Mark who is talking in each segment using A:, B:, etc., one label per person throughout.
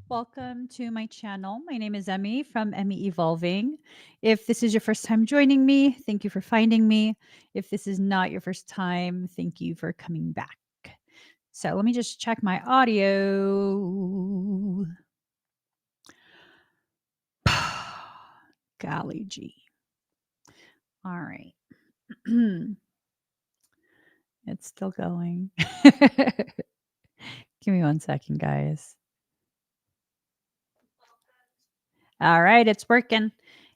A: Welcome to my channel. My name is Emmy from Emmy Evolving. If this is your first time joining me, thank you for finding me. If this is not your first time, thank you for coming back. So let me just check my audio. Golly gee. All right. It's still going. Give me 1 second, guys. All right, it's working.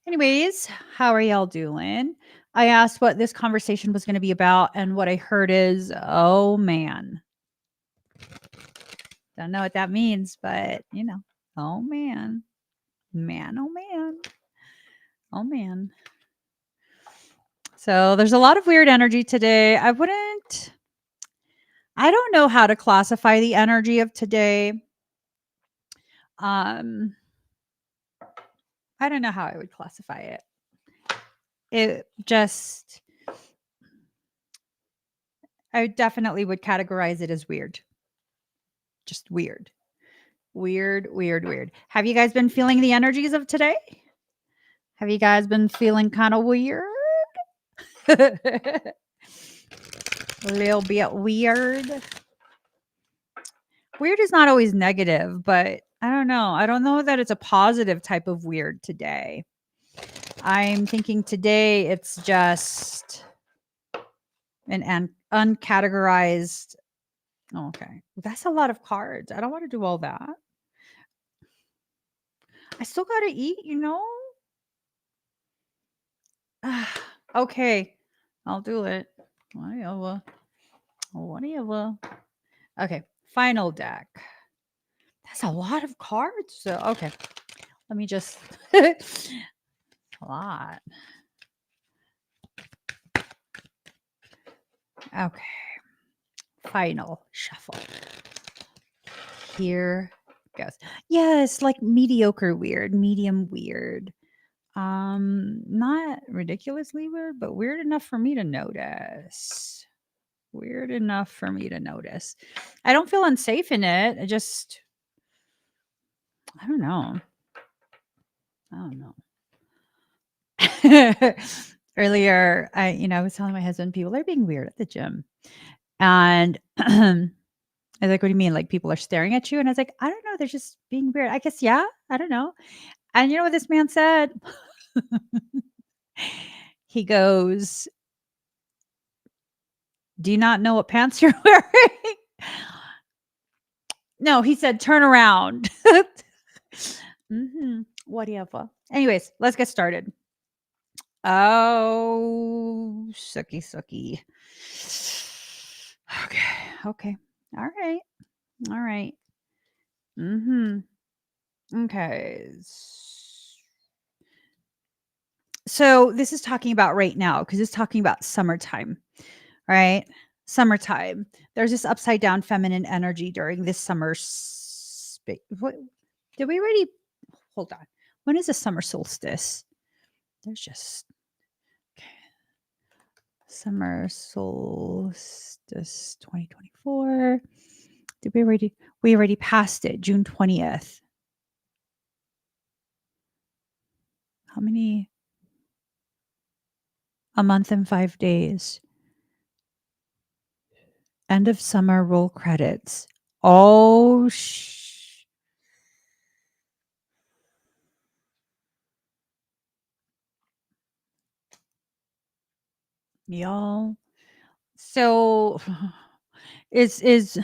A: Anyways, how are y'all doing? I asked what this conversation was going to be about, and what I heard is, oh man. Don't know what that means, but oh man. Man, oh man. Oh man. So there's a lot of weird energy today. I don't know how to classify the energy of today. I don't know how I would classify it. I definitely would categorize it as weird. Just weird. Weird, weird, weird. Have you guys been feeling the energies of today? Have you guys been feeling kind of weird? A little bit weird. Weird is not always negative, but I don't know. I don't know that it's a positive type of weird today. I'm thinking today it's just an uncategorized. Oh, okay. That's a lot of cards. I don't want to do all that. I still got to eat, Okay. I'll do it. Whatever. Whatever. Okay. Final deck. That's a lot of cards. So, okay. Let me just. A lot. Okay. Final shuffle. Here goes. Yes, like mediocre weird, medium weird. Not ridiculously weird, but weird enough for me to notice. Weird enough for me to notice. I don't feel unsafe in it. I don't know. I don't know. Earlier, I was telling my husband people are being weird at the gym. And I was like, what do you mean? Like people are staring at you? And I was like, I don't know. They're just being weird. I guess, yeah. I don't know. And you know what this man said? He goes, do you not know what pants you're wearing? No, he said, turn around. Whatever. Anyways, let's get started. Oh, sucky. Okay. All right. Okay. So this is talking about right now because it's talking about summertime, right? Summertime. There's this upside down feminine energy during this summer space. What did we already? Hold on. When is the summer solstice? There's just okay. Summer solstice 2024. Did we already passed it, June 20th. How many? A month and 5 days. End of summer roll credits. Oh, y'all. So is is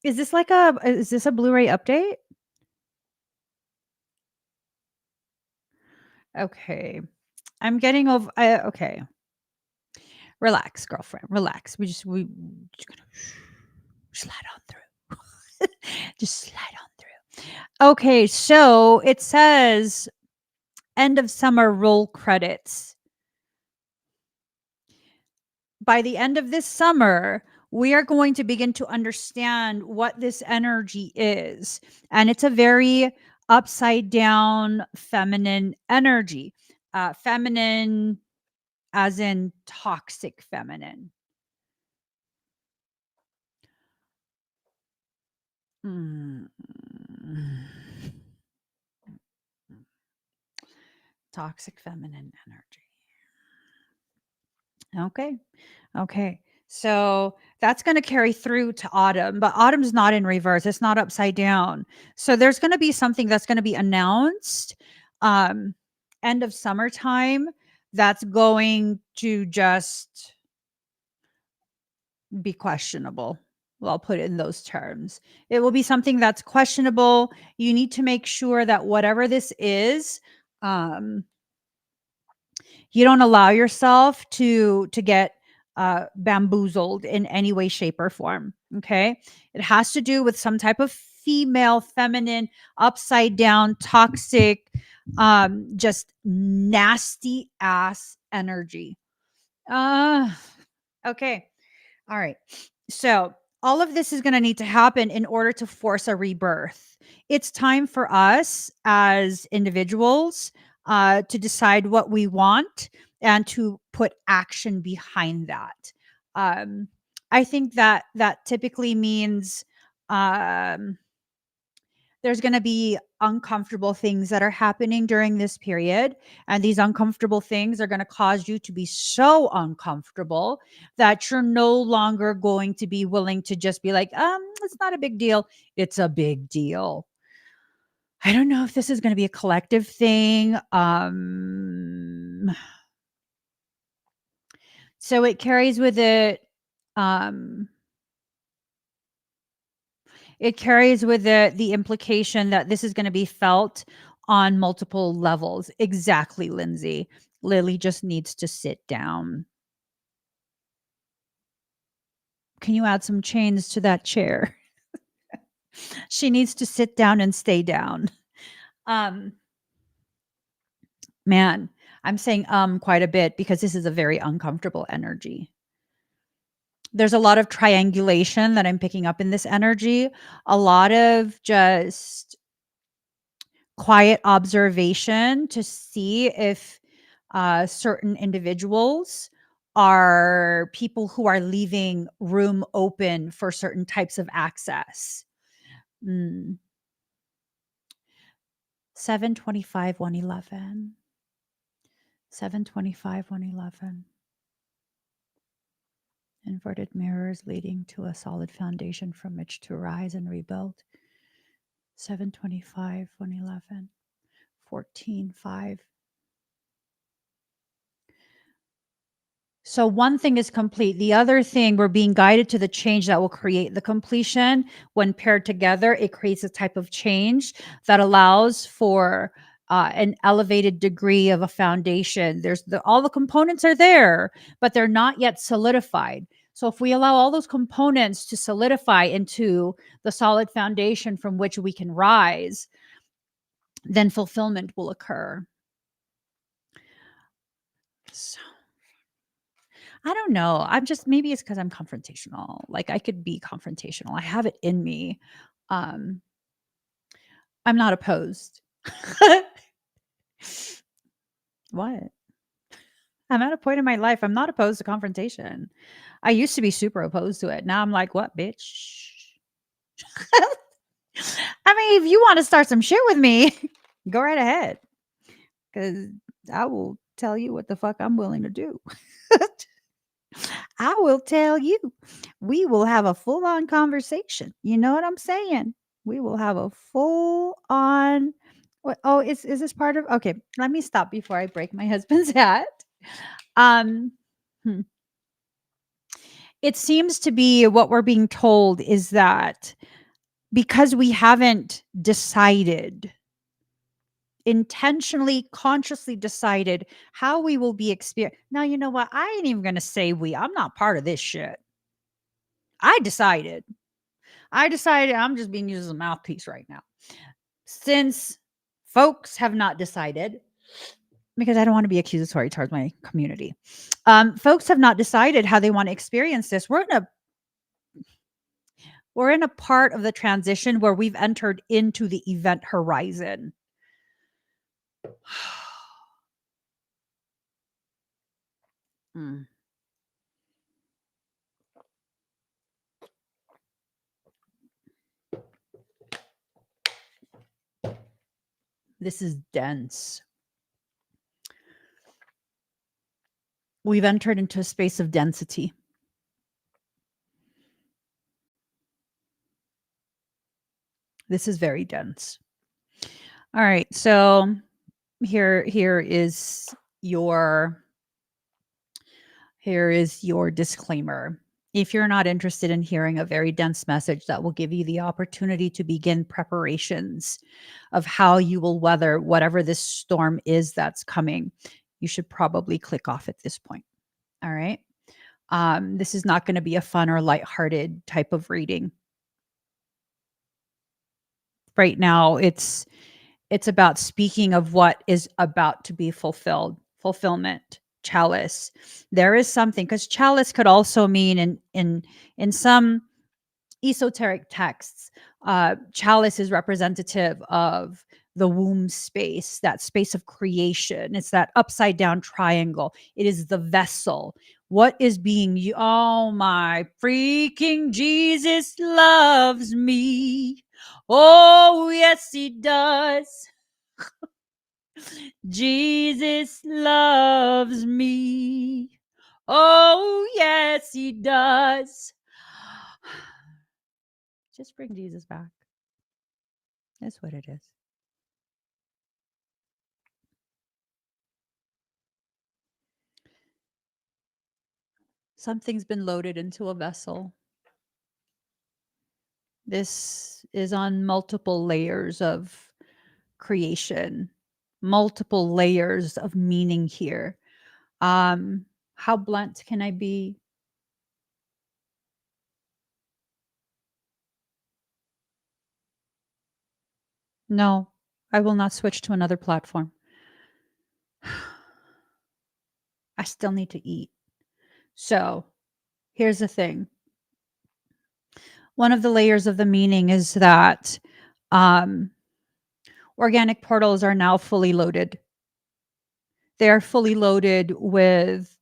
A: is this a Blu-ray update? Okay. I'm getting over okay. Relax, girlfriend. Relax. We just gonna slide on through. Just slide on through. Okay, so it says end of summer roll credits. By the end of this summer, we are going to begin to understand what this energy is. And it's a very upside down feminine energy. Feminine as in toxic feminine. Toxic feminine energy. Okay. Okay. So that's going to carry through to autumn, but autumn's not in reverse. It's not upside down. So there's going to be something that's going to be announced um end of summertime that's going to just be questionable. Well, I'll put it in those terms. It will be something that's questionable. You need to make sure that whatever this is, um, you don't allow yourself to get bamboozled in any way, shape, or form. Okay, it has to do with some type of female, feminine, upside down, toxic, just nasty ass energy. Uh, okay. All right. So, all of this is going to need to happen in order to force a rebirth. It's time for us as individuals to decide what we want and to put action behind that. Um, I think that that typically means um, there's going to be uncomfortable things that are happening during this period. And these uncomfortable things are going to cause you to be so uncomfortable that you're no longer going to be willing to just be like, it's not a big deal. It's a big deal. I don't know if this is going to be a collective thing. So it carries with um, it carries with it the implication that this is going to be felt on multiple levels. Exactly, Lindsay. Lily just needs to sit down. Can you add some chains to that chair? She needs to sit down and stay down. Um, man, I'm saying quite a bit because this is a very uncomfortable energy. There's a lot of triangulation that I'm picking up in this energy. A lot of just quiet observation to see if certain individuals are people who are leaving room open for certain types of access. Mm. 725, 111. 725, 111. Inverted mirrors leading to a solid foundation from which to rise and rebuild. 725, 111. 14, 5. So one thing is complete. The other thing, we're being guided to the change that will create the completion. When paired together, it creates a type of change that allows for an elevated degree of a foundation. All the components are there, but they're not yet solidified. So if we allow all those components to solidify into the solid foundation from which we can rise, then fulfillment will occur. So I don't know. I'm just maybe it's because I'm confrontational. Like I could be confrontational. I have it in me. Um, I'm not opposed. What? I'm at a point in my life. I'm not opposed to confrontation. I used to be super opposed to it. Now I'm like, what, bitch? I mean, if you want to start some shit with me, go right ahead. Because I will tell you what the fuck I'm willing to do. I will tell you. We will have a full on conversation. You know what I'm saying? We will have a full on. What? Oh, is this part of? Okay, let me stop before I break my husband's hat. Um, hmm. It seems to be what we're being told is that because we haven't decided intentionally, consciously decided how we will be experienced. Now, you know what? I ain't even going to say we. I'm not part of this shit. I decided. I'm just being used as a mouthpiece right now. Since folks have not decided, because I don't want to be accusatory towards my community, folks have not decided how they want to experience this. We're in a part of the transition where we've entered into the event horizon. Mm. This is dense. We've entered into a space of density. This is very dense. All right, so here is your disclaimer. If you're not interested in hearing a very dense message that will give you the opportunity to begin preparations of how you will weather whatever this storm is that's coming, you should probably click off at this point. All right. This is not going to be a fun or lighthearted type of reading. Right now, it's about speaking of what is about to be fulfilled, fulfillment, chalice. There is something, because chalice could also mean in some esoteric texts, chalice is representative of the womb space, that space of creation. It's that upside down triangle. It is the vessel. What is being you? Oh my freaking Jesus loves me. Oh, yes, he does. Jesus loves me. Oh, yes, he does. Just bring Jesus back. That's what it is. Something's been loaded into a vessel. This is on multiple layers of creation, multiple layers of meaning here. How blunt can I be? No, I will not switch to another platform. I still need to eat. So here's the thing. One of the layers of the meaning is that organic portals are now fully loaded. They are fully loaded with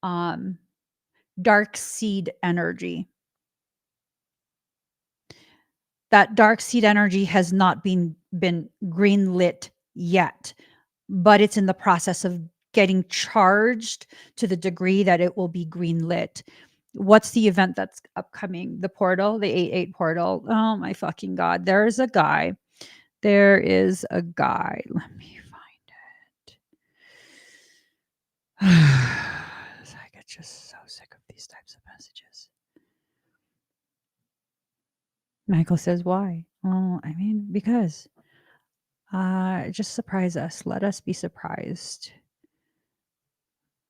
A: dark seed energy. That dark seed energy has not been greenlit yet, but it's in the process of getting charged to the degree that it will be greenlit. What's the event that's upcoming? The portal, the 8-8 portal. Oh my fucking God. There is a guy. There is a guy. Let me find it. I get just so sick of these types of messages. Michael says, why? Oh, I mean, because just surprise us. Let us be surprised.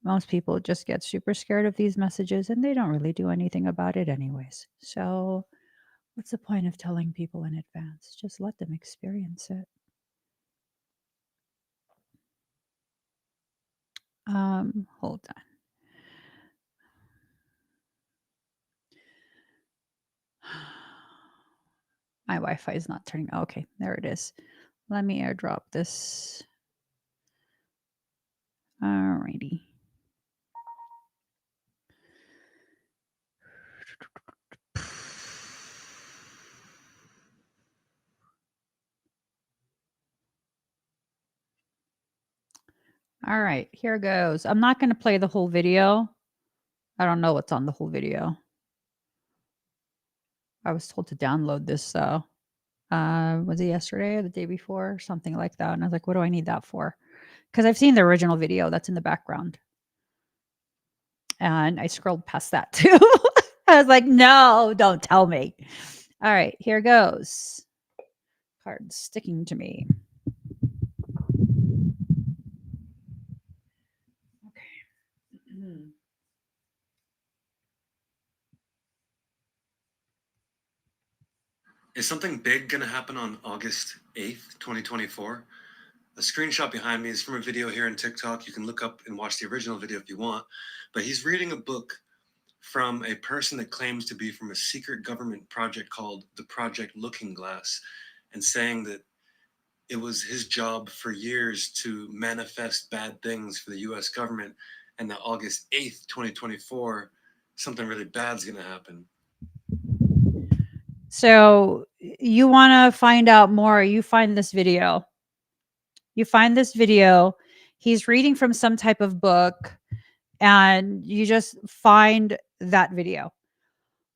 A: Most people just get super scared of these messages and they don't really do anything about it anyways. So what's the point of telling people in advance? Just let them experience it. Hold on. My Wi-Fi is not turning. Okay, there it is. Let me airdrop this. Alrighty. All right, here goes. I'm not going to play the whole video. I don't know what's on the whole video. I was told to download this, was it yesterday or the day before? Something like that. And I was like, what do I need that for? Because I've seen the original video that's in the background. And I scrolled past that too. I was like, no, don't tell me. All right, here goes. Cards sticking to me. Okay.
B: Is something big going to happen on August 8th, 2024? A screenshot behind me is from a video here on TikTok. You can look up and watch the original video if you want. But he's reading a book from a person that claims to be from a secret government project called the Project Looking Glass, and saying that it was his job for years to manifest bad things for the US government, and that August 8th, 2024, something really bad's going to happen.
A: So you want to find out more, you find this video. You find this video, he's reading from some type of book, and you just find that video.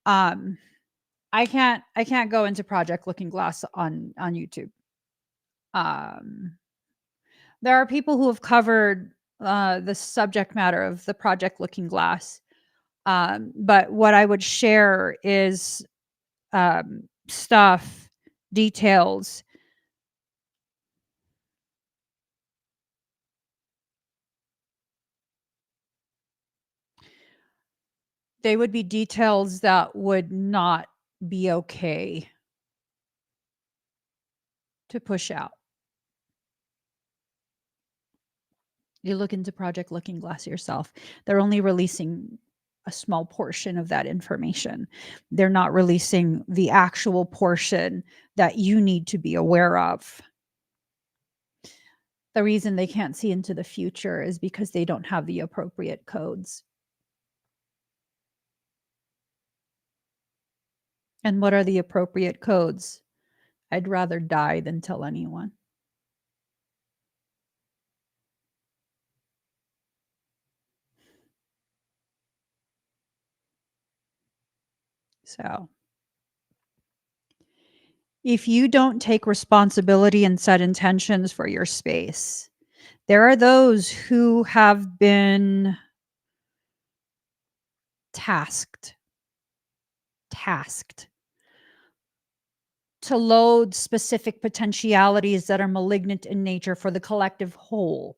A: I can't go into Project Looking Glass on YouTube. There are people who have covered the subject matter of the Project Looking Glass. But what I would share is stuff, details. They would be details that would not be okay to push out. You look into Project Looking Glass yourself. They're only releasing a small portion of that information. They're not releasing the actual portion that you need to be aware of. The reason they can't see into the future is because they don't have the appropriate codes. And what are the appropriate codes? I'd rather die than tell anyone. So, if you don't take responsibility and set intentions for your space, there are those who have been tasked to load specific potentialities that are malignant in nature for the collective whole.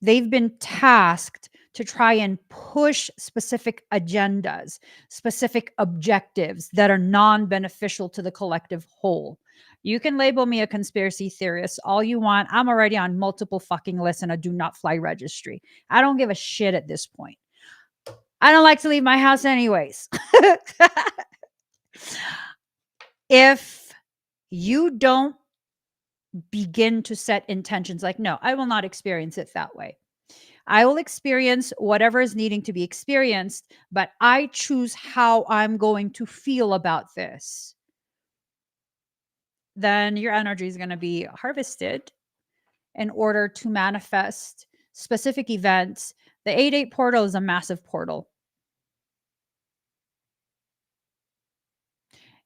A: They've been tasked to try and push specific agendas, specific objectives that are non-beneficial to the collective whole. You can label me a conspiracy theorist all you want. I'm already on multiple fucking lists and a do not fly registry. I don't give a shit at this point. I don't like to leave my house anyways. If you don't begin to set intentions like, no, I will not experience it that way. I will experience whatever is needing to be experienced, but I choose how I'm going to feel about this. Then your energy is going to be harvested in order to manifest specific events. The 8-8 portal is a massive portal.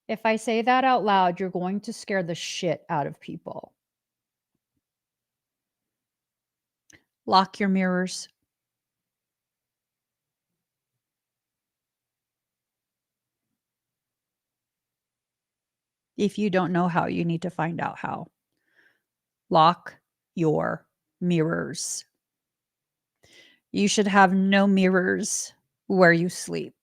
A: If I say that out loud, you're going to scare the shit out of people. Lock your mirrors. If you don't know how, you need to find out how. Lock your mirrors. You should have no mirrors where you sleep.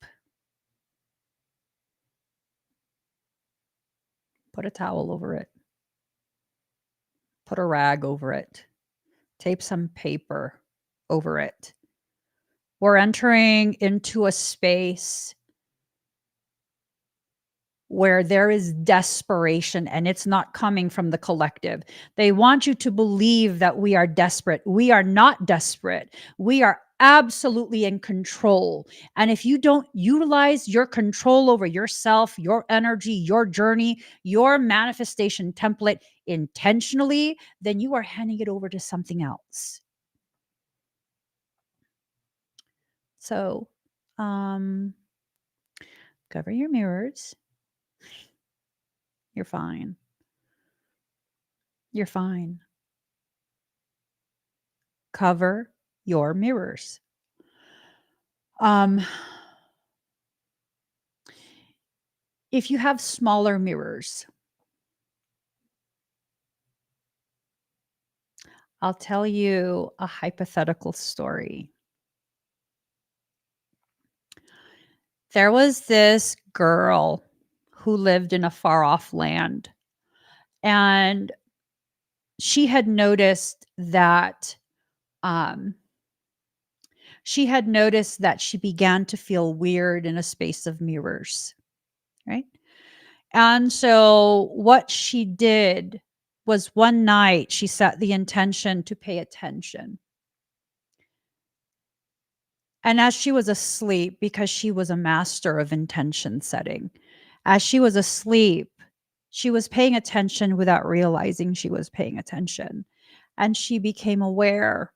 A: Put a towel over it. Put a rag over it. Tape some paper over it. We're entering into a space where there is desperation, and it's not coming from the collective. They want you to believe that we are desperate. We are not desperate. We are absolutely in control. And if you don't utilize your control over yourself, your energy, your journey, your manifestation template intentionally, then you are handing it over to something else. So, cover your mirrors. You're fine. You're fine. Cover your mirrors. If you have smaller mirrors, I'll tell you a hypothetical story. There was this girl who lived in a far off land, and she had noticed that she began to feel weird in a space of mirrors, right? And so what she did was one night she set the intention to pay attention. And as she was asleep, because she was a master of intention setting, as she was asleep, she was paying attention without realizing she was paying attention. and she became aware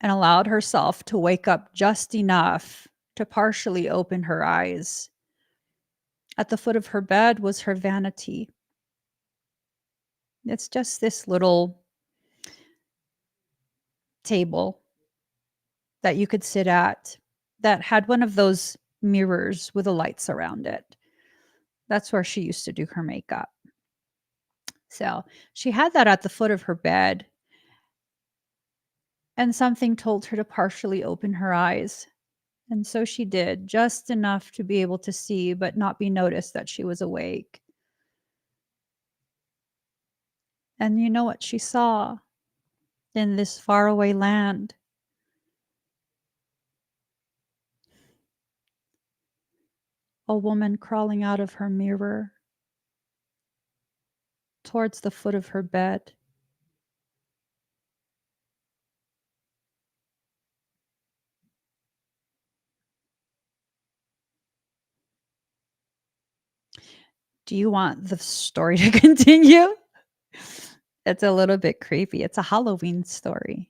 A: and allowed herself to wake up just enough to partially open her eyes. At the foot of her bed was her vanity. It's just this little table that you could sit at that had one of those mirrors with the lights around it. That's where she used to do her makeup. So she had that at the foot of her bed, and something told her to partially open her eyes. And so she did, just enough to be able to see, but not be noticed that she was awake. And you know what she saw in this faraway land? A woman crawling out of her mirror towards the foot of her bed. Do you want the story to continue? It's a little bit creepy. It's a Halloween story.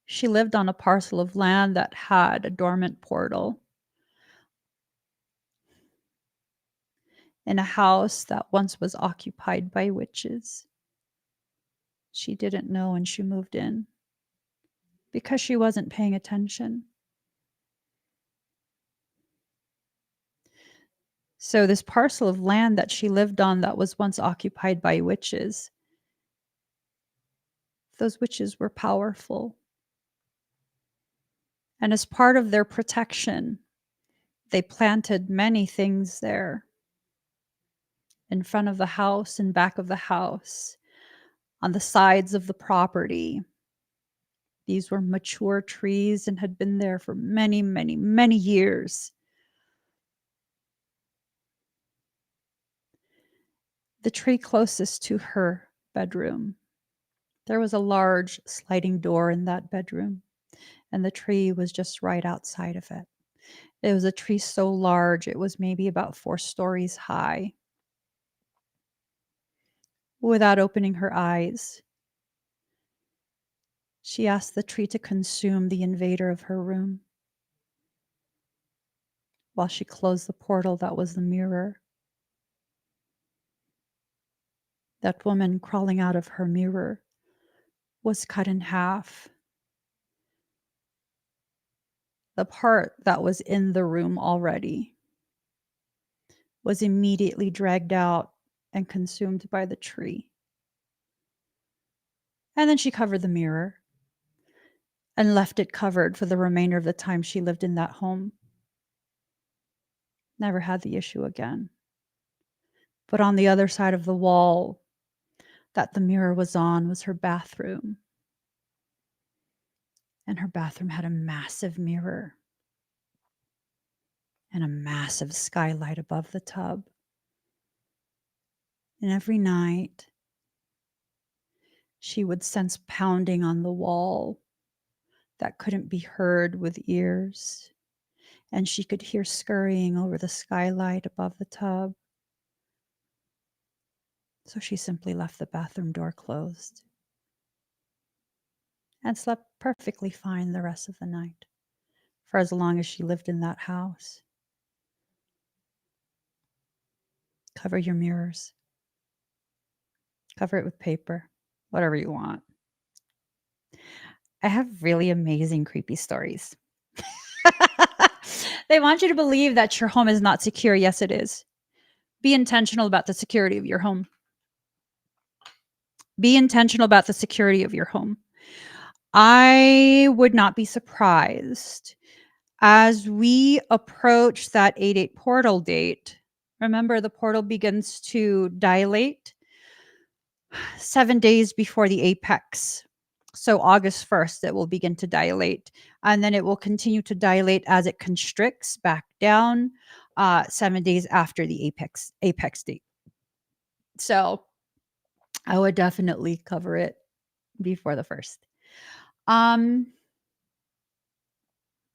A: She lived on a parcel of land that had a dormant portal in a house that once was occupied by witches. She didn't know when she moved in because she wasn't paying attention. So, this parcel of land that she lived on that was once occupied by witches, those witches were powerful. And as part of their protection, they planted many things there, in front of the house and back of the house, on the sides of the property. These were mature trees and had been there for many, many, many years. The tree closest to her bedroom, there was a large sliding door in that bedroom, and the tree was just right outside of it. It was a tree so large, it was maybe about 4 stories high. Without opening her eyes, she asked the tree to consume the invader of her room while she closed the portal that was the mirror. That woman crawling out of her mirror was cut in half. The part that was in the room already was immediately dragged out and consumed by the tree. And then she covered the mirror and left it covered for the remainder of the time she lived in that home. Never had the issue again. But on the other side of the wall that the mirror was on was her bathroom. And her bathroom had a massive mirror and a massive skylight above the tub. And every night, she would sense pounding on the wall that couldn't be heard with ears. And she could hear scurrying over the skylight above the tub. So she simply left the bathroom door closed and slept perfectly fine the rest of the night for as long as she lived in that house. Cover your mirrors. Cover it with paper, whatever you want. I have really amazing, creepy stories. They want you to believe that your home is not secure. Yes, it is. Be intentional about the security of your home. Be intentional about the security of your home. I would not be surprised as we approach that 8/8 portal date. Remember, the portal begins to dilate 7 days before the apex. So August 1st, it will begin to dilate. And then it will continue to dilate as it constricts back down 7 days after the apex date. So I would definitely cover it before the 1st.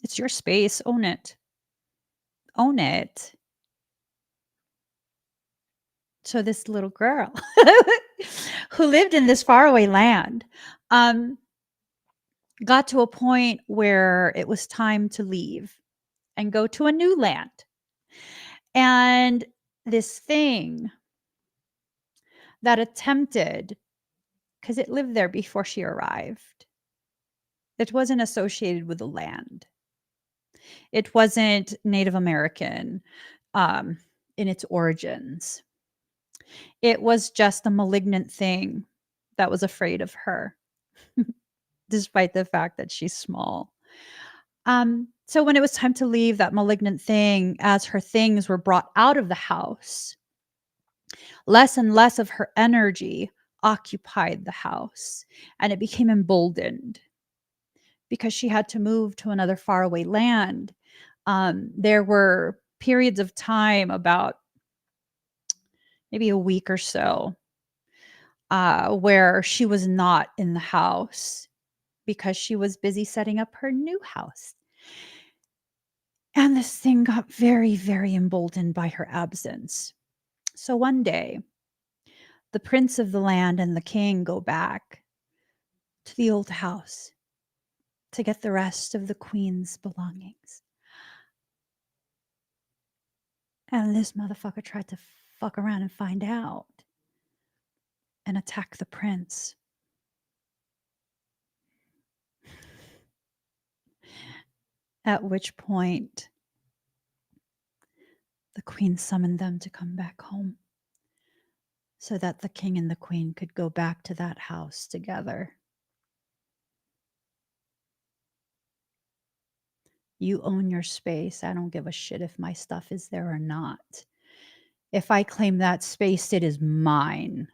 A: It's your space. Own it. Own it. So this little girl who lived in this faraway land got to a point where it was time to leave and go to a new land. And this thing that attempted, because it lived there before she arrived, it wasn't associated with the land. It wasn't Native American in its origins. It was just a malignant thing that was afraid of her, despite the fact that she's small. So when it was time to leave, that malignant thing, as her things were brought out of the house, less and less of her energy occupied the house, and it became emboldened because she had to move to another faraway land. There were periods of time, about maybe a week or so, where she was not in the house because she was busy setting up her new house. And this thing got very, very emboldened by her absence. So one day, the prince of the land and the king go back to the old house to get the rest of the queen's belongings. And this motherfucker tried to fuck around and find out and attack the prince. At which point, the queen summoned them to come back home so that the king and the queen could go back to that house together. You own your space. I don't give a shit if my stuff is there or not. If I claim that space, it is mine.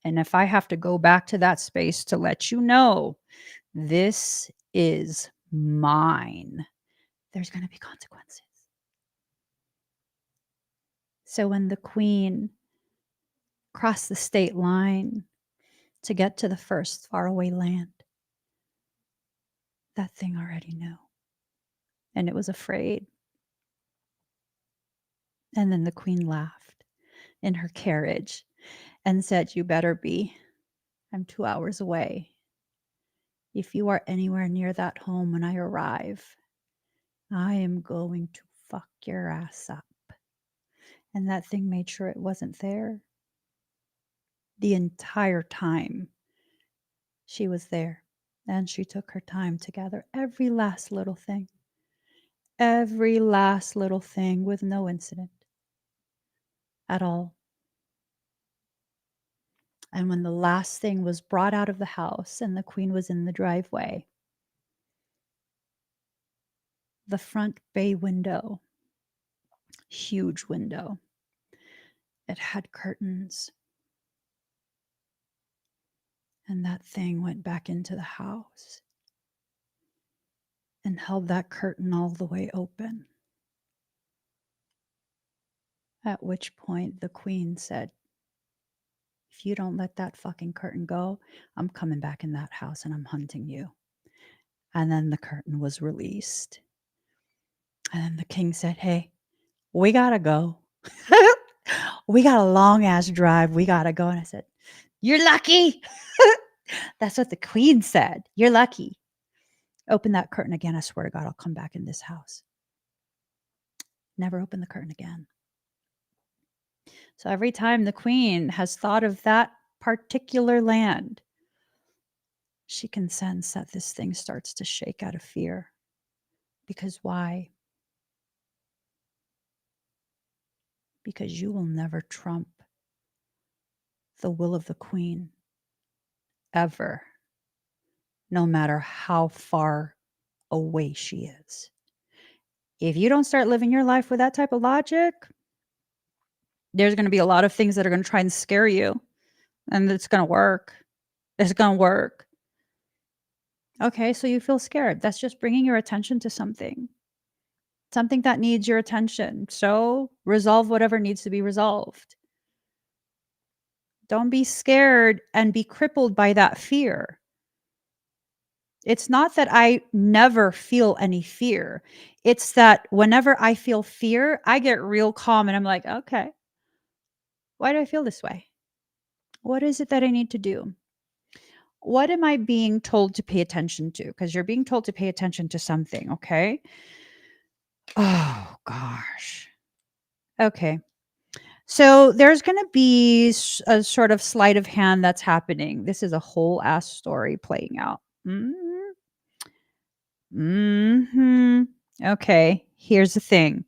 A: And if I have to go back to that space to let you know this is mine, there's going to be consequences. So when the queen crossed the state line to get to the first faraway land, that thing already knew. And it was afraid. And then the queen laughed in her carriage and said, "You better be. I'm 2 hours away. If you are anywhere near that home when I arrive, I am going to fuck your ass up." And that thing made sure it wasn't there. The entire time she was there. And she took her time to gather every last little thing. Every last little thing with no incident at all. And when the last thing was brought out of the house and the queen was in the driveway, the front bay window, huge window, it had curtains. And that thing went back into the house and held that curtain all the way open. At which point the queen said, "If you don't let that fucking curtain go, I'm coming back in that house and I'm hunting you." And then the curtain was released. And then the king said, "Hey, we gotta go. We got a long ass drive. We gotta go." And I said, "You're lucky." That's what the queen said. "You're lucky. Open that curtain again. I swear to God, I'll come back in this house." Never open the curtain again. So every time the queen has thought of that particular land, she can sense that this thing starts to shake out of fear. Because why? Because you will never trump the will of the queen, ever, no matter how far away she is. If you don't start living your life with that type of logic, there's going to be a lot of things that are going to try and scare you, and it's going to work. It's going to work. Okay, so you feel scared. That's just bringing your attention to something that needs your attention. So resolve whatever needs to be resolved. Don't be scared and be crippled by that fear. It's not that I never feel any fear. It's that whenever I feel fear, I get real calm and I'm like, okay, Why do I feel this way? What is it that I need to do? What am I being told to pay attention to? Because you're being told to pay attention to something, okay? Oh, gosh. Okay. So there's going to be a sort of sleight of hand that's happening. This is a whole ass story playing out. Hmm. Okay. Here's the thing.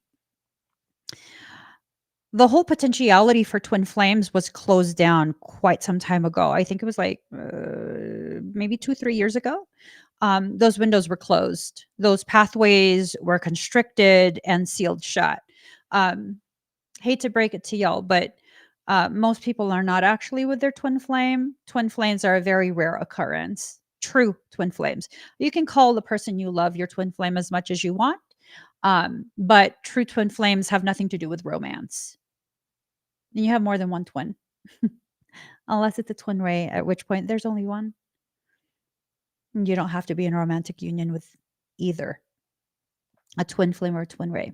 A: The whole potentiality for twin flames was closed down quite some time ago. I think it was like maybe 2-3 years ago. Those windows were closed. Those pathways were constricted and sealed shut. Um, Hate to break it to y'all, but most people are not actually with their twin flame. Twin flames are a very rare occurrence. True twin flames. You can call the person you love your twin flame as much as you want, but true twin flames have nothing to do with romance. And you have more than one twin, unless it's a twin ray, at which point there's only one. And you don't have to be in a romantic union with either a twin flame or a twin ray.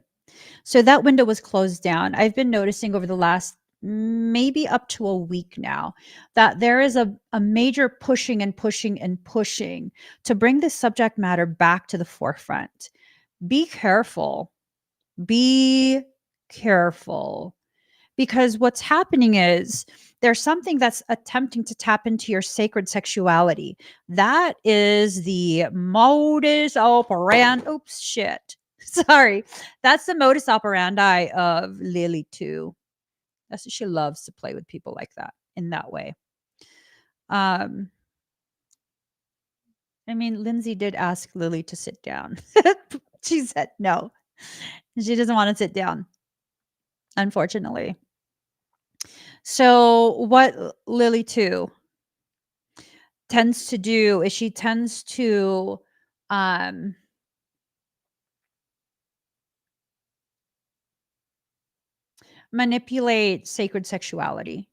A: So that window was closed down. I've been noticing over the last maybe up to a week now that there is a major pushing and pushing and pushing to bring this subject matter back to the forefront. Be careful. Be careful. Because what's happening is there's something that's attempting to tap into your sacred sexuality. That is the modus operandi. Oops, shit. Sorry. That's the modus operandi of Lily, too. That's she loves to play with people like that in that way. Um, I mean, Lindsay did ask Lily to sit down. She said no. She doesn't want to sit down, unfortunately. So what Lily too tends to do is she tends to um manipulate sacred sexuality.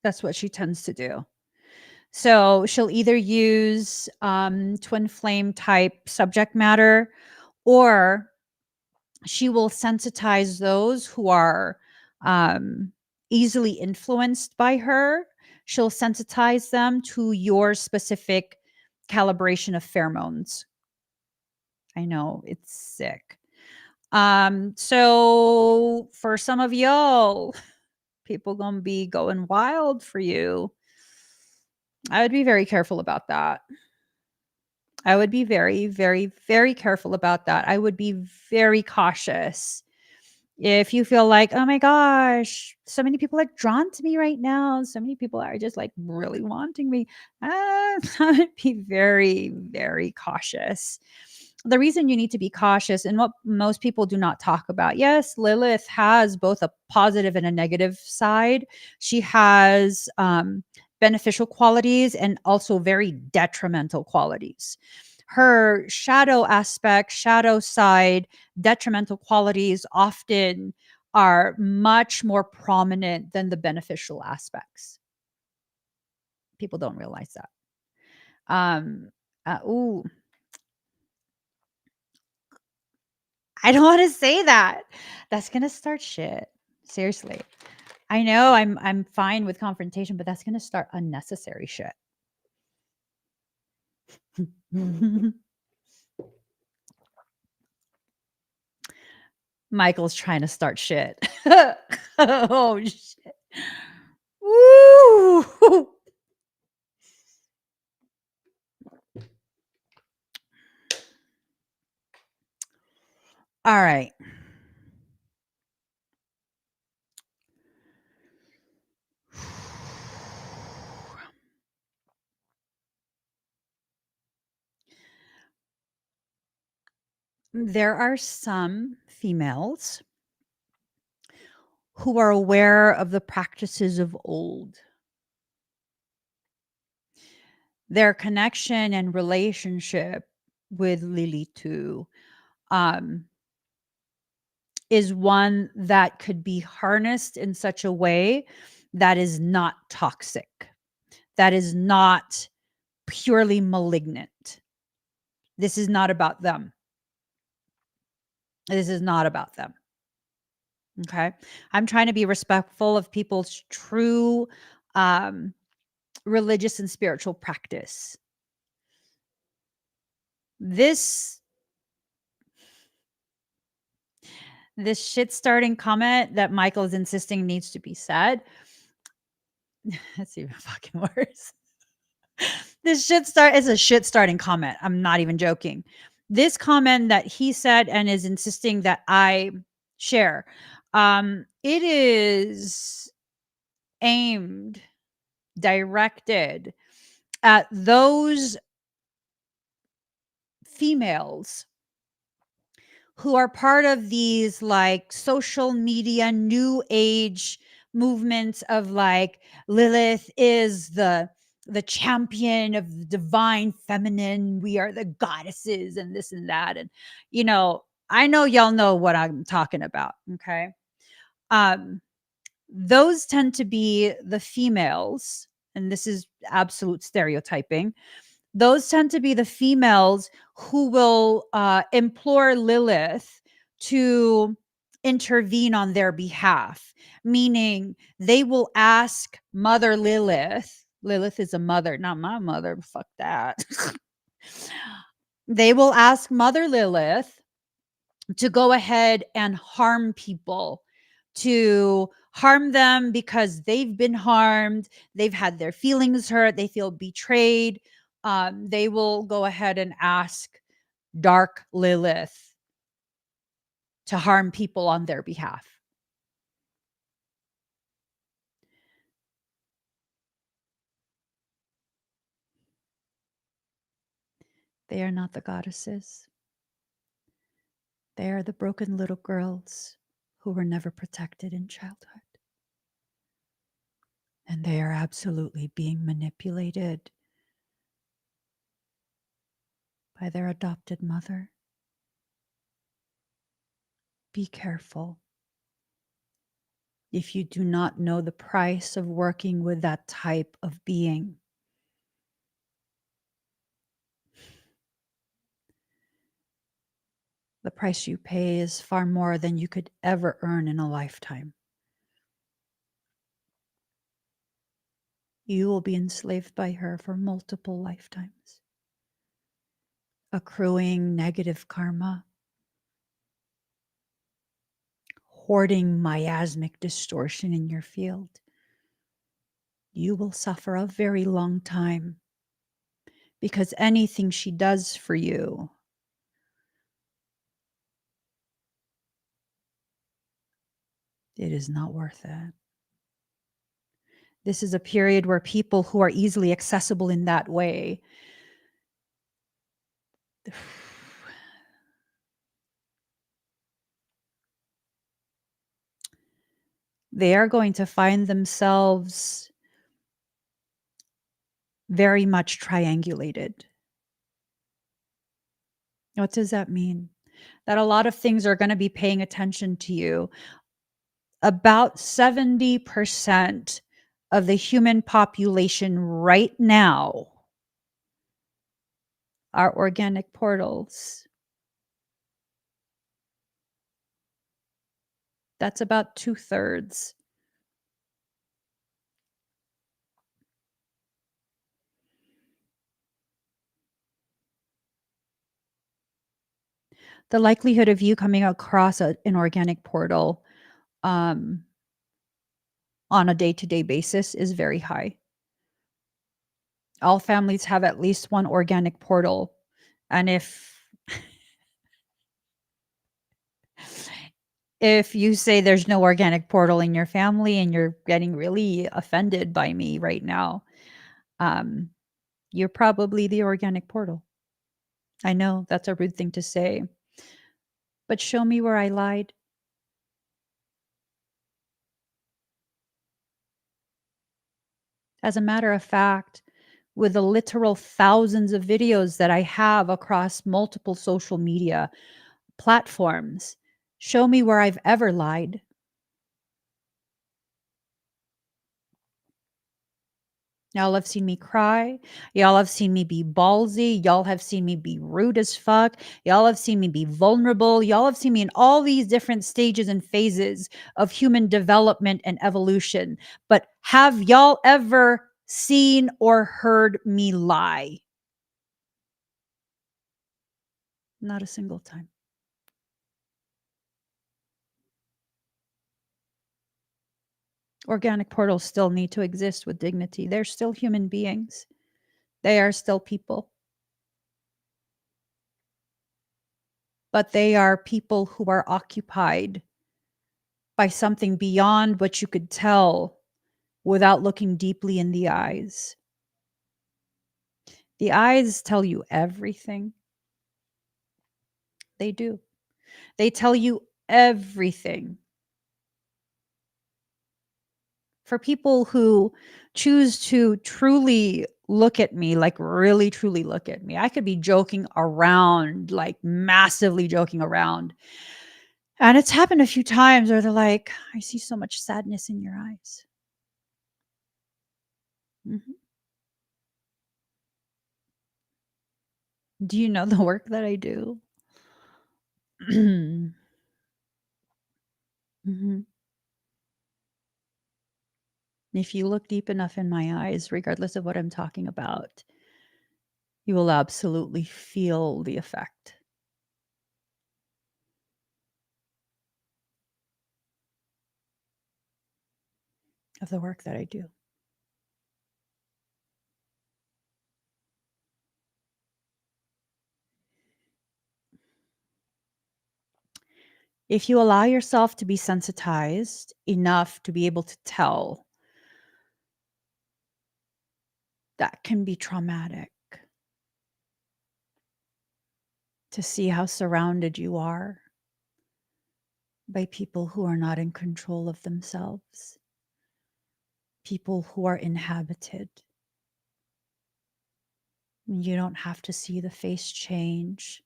A: That's what she tends to do. So she'll either use twin flame type subject matter, or she will sensitize those who are easily influenced by her. She'll sensitize them to your specific calibration of pheromones. I know it's sick. So for some of y'all, people gonna be going wild for you. I would be very careful about that. I would be very, very, very careful about that. I would be very cautious. If you feel like, oh my gosh, so many people are drawn to me right now, so many people are just like really wanting me, I would be very, very cautious. The reason you need to be cautious, and what most people do not talk about, yes, Lilith has both a positive and a negative side. She has beneficial qualities and also very detrimental qualities. Her shadow aspect, shadow side, detrimental qualities often are much more prominent than the beneficial aspects. People don't realize that. Ooh, I don't want to say that. That's gonna start shit. Seriously. I know I'm fine with confrontation, but that's gonna start unnecessary shit. Michael's trying to start shit. Oh shit. Woo! All right. There are some females who are aware of the practices of old. Their connection and relationship with Lily too is one that could be harnessed in such a way that is not toxic, that is not purely malignant. This is not about them. This is not about them. Okay. I'm trying to be respectful of people's true um, religious and spiritual practice. This this shit starting comment that Michael is insisting needs to be said. That's even fucking worse. This shit start is a shit starting comment. I'm not even joking. This comment that he said and is insisting that I share, it is aimed, directed at those females who are part of these like social media new age movements of like Lilith is the champion of the divine feminine, we are the goddesses and this and that, and you know, I know y'all know what I'm talking about, okay? um those tend to be the females, and this is absolute stereotyping. Those tend to be the females who will implore Lilith to intervene on their behalf, meaning they will ask Mother Lilith. Lilith is a mother, not my mother. Fuck that. They will ask Mother Lilith to go ahead and harm people, to harm them because they've been harmed, they've had their feelings hurt, they feel betrayed. They will go ahead and ask Dark Lilith to harm people on their behalf. They are not the goddesses. They are the broken little girls who were never protected in childhood. And they are absolutely being manipulated by their adopted mother. Be careful. If you do not know the price of working with that type of being, the price you pay is far more than you could ever earn in a lifetime. You will be enslaved by her for multiple lifetimes, accruing negative karma, hoarding miasmic distortion in your field. You will suffer a very long time because anything she does for you, it is not worth it. This is a period where people who are easily accessible in that way, they are going to find themselves very much triangulated. What does that mean? That a lot of things are going to be paying attention to you. About 70% of the human population right now are organic portals. That's about 2/3. The likelihood of you coming across an organic portal on a day-to-day basis is very high. All families have at least one organic portal. And if you say there's no organic portal in your family and you're getting really offended by me right now, you're probably the organic portal. I know that's a rude thing to say, but show me where I lied. As a matter of fact, with the literal thousands of videos that I have across multiple social media platforms, show me where I've ever lied. Y'all have seen me cry. Y'all have seen me be ballsy. Y'all have seen me be rude as fuck. Y'all have seen me be vulnerable. Y'all have seen me in all these different stages and phases of human development and evolution. But have y'all ever seen or heard me lie? Not a single time. Organic portals still need to exist with dignity. They're still human beings. They are still people. But they are people who are occupied by something beyond what you could tell without looking deeply in the eyes. The eyes tell you everything. They do. They tell you everything. For people who choose to truly look at me, like really truly look at me, I could be joking around, like massively joking around. And it's happened a few times where they're like, I see so much sadness in your eyes. Mhm. Do you know the work that I do? Mhm. If you look deep enough in my eyes, regardless of what I'm talking about, you will absolutely feel the effect of the work that I do. If you allow yourself to be sensitized enough to be able to tell, that can be traumatic. To see how surrounded you are by people who are not in control of themselves, people who are inhabited. You don't have to see the face change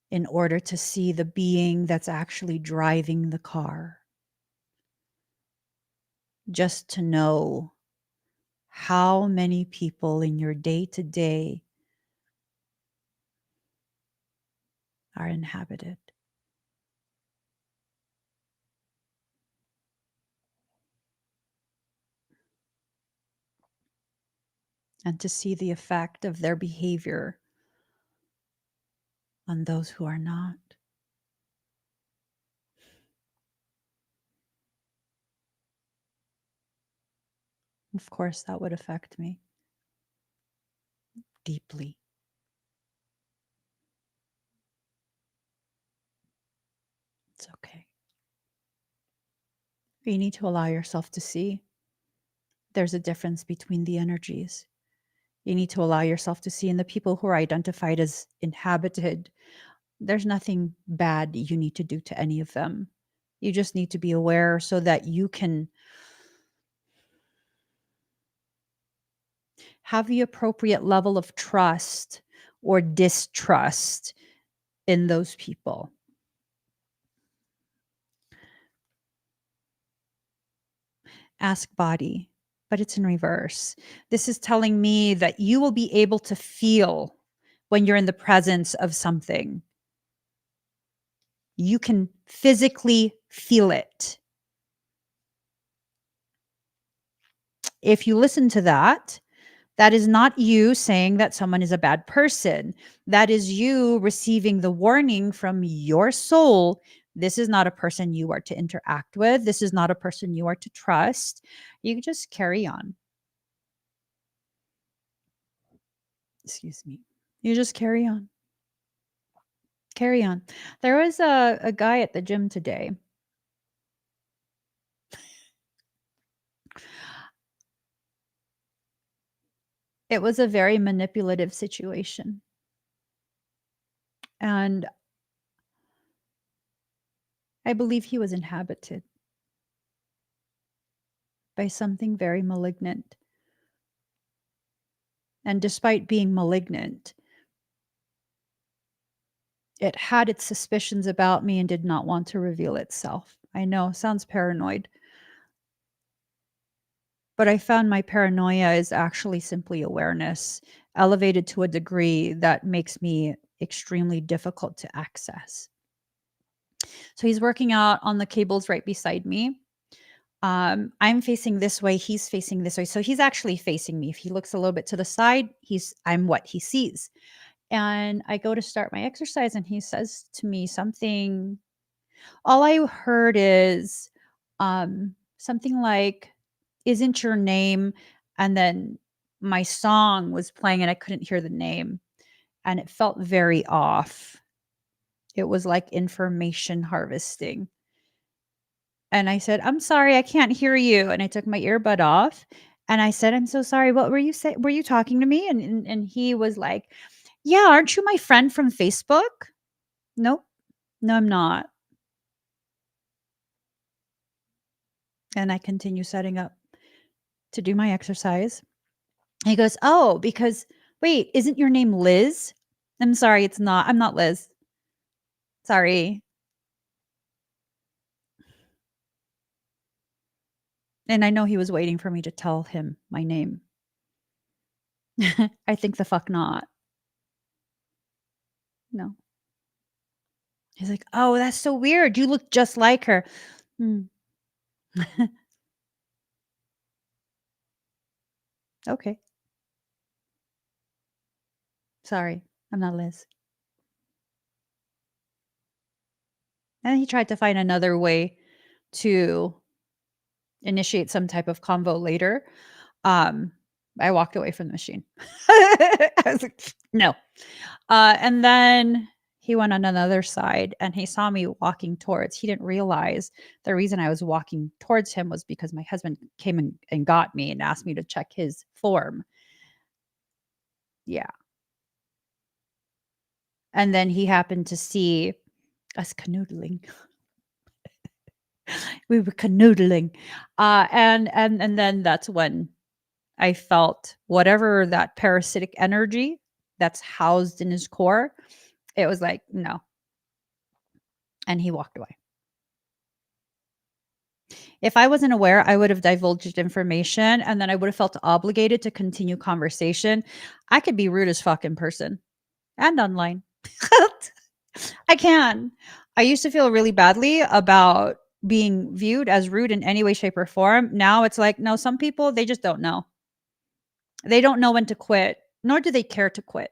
A: in order to see the being that's actually driving the car. Just to know how many people in your day to day are inhabited. And to see the effect of their behavior on those who are not. Of course, that would affect me deeply. It's okay. You need to allow yourself to see there's a difference between the energies. You need to allow yourself to see in the people who are identified as inhabited, there's nothing bad you need to do to any of them. You just need to be aware so that you can have the appropriate level of trust or distrust in those people. Ask body, but it's in reverse. This is telling me that you will be able to feel when you're in the presence of something. You can physically feel it. If you listen to that, that is not you saying that someone is a bad person. That is you receiving the warning from your soul. This is not a person you are to interact with. This is not a person you are to trust. You just carry on. Excuse me. You just carry on. Carry on. There was a guy at the gym today. It was a very manipulative situation. And I believe he was inhabited by something very malignant. And despite being malignant, it had its suspicions about me and did not want to reveal itself. I know, sounds paranoid. But I found my paranoia is actually simply awareness, elevated to a degree that makes me extremely difficult to access. So he's working out on the cables right beside me. I'm facing this way, he's facing this way. So he's actually facing me. If he looks a little bit to the side, I'm what he sees. And I go to start my exercise and he says to me something. All I heard is something like, "Isn't your name?" And then my song was playing and I couldn't hear the name. And it felt very off. It was like information harvesting. And I said, "I'm sorry, I can't hear you." And I took my earbud off and I said, "I'm so sorry. What were you saying? Were you talking to me?" And he was like, "Yeah, aren't you my friend from Facebook?" Nope. No, I'm not. And I continue setting up to do my exercise. He goes, "Oh, because wait, isn't your name Liz?" I'm sorry, it's not. I'm not Liz. Sorry. And I know he was waiting for me to tell him my name. I think the fuck not. No. He's like, "Oh, that's so weird. You look just like her." Hmm. Okay. Sorry. I'm not Liz. And he tried to find another way to initiate some type of convo later. Um, I walked away from the machine. I was like, "No." And then he went on another side and he saw me walking towards. He didn't realize the reason I was walking towards him was because my husband came and got me and asked me to check his form. Yeah. And then he happened to see us canoodling. We were canoodling. And then that's when I felt whatever that parasitic energy that's housed in his core. It was like, no. And he walked away. If I wasn't aware, I would have divulged information and then I would have felt obligated to continue conversation. I could be rude as fuck in person and online. I can. I used to feel really badly about being viewed as rude in any way, shape, or form. Now it's like, no, some people, they just don't know. They don't know when to quit, nor do they care to quit,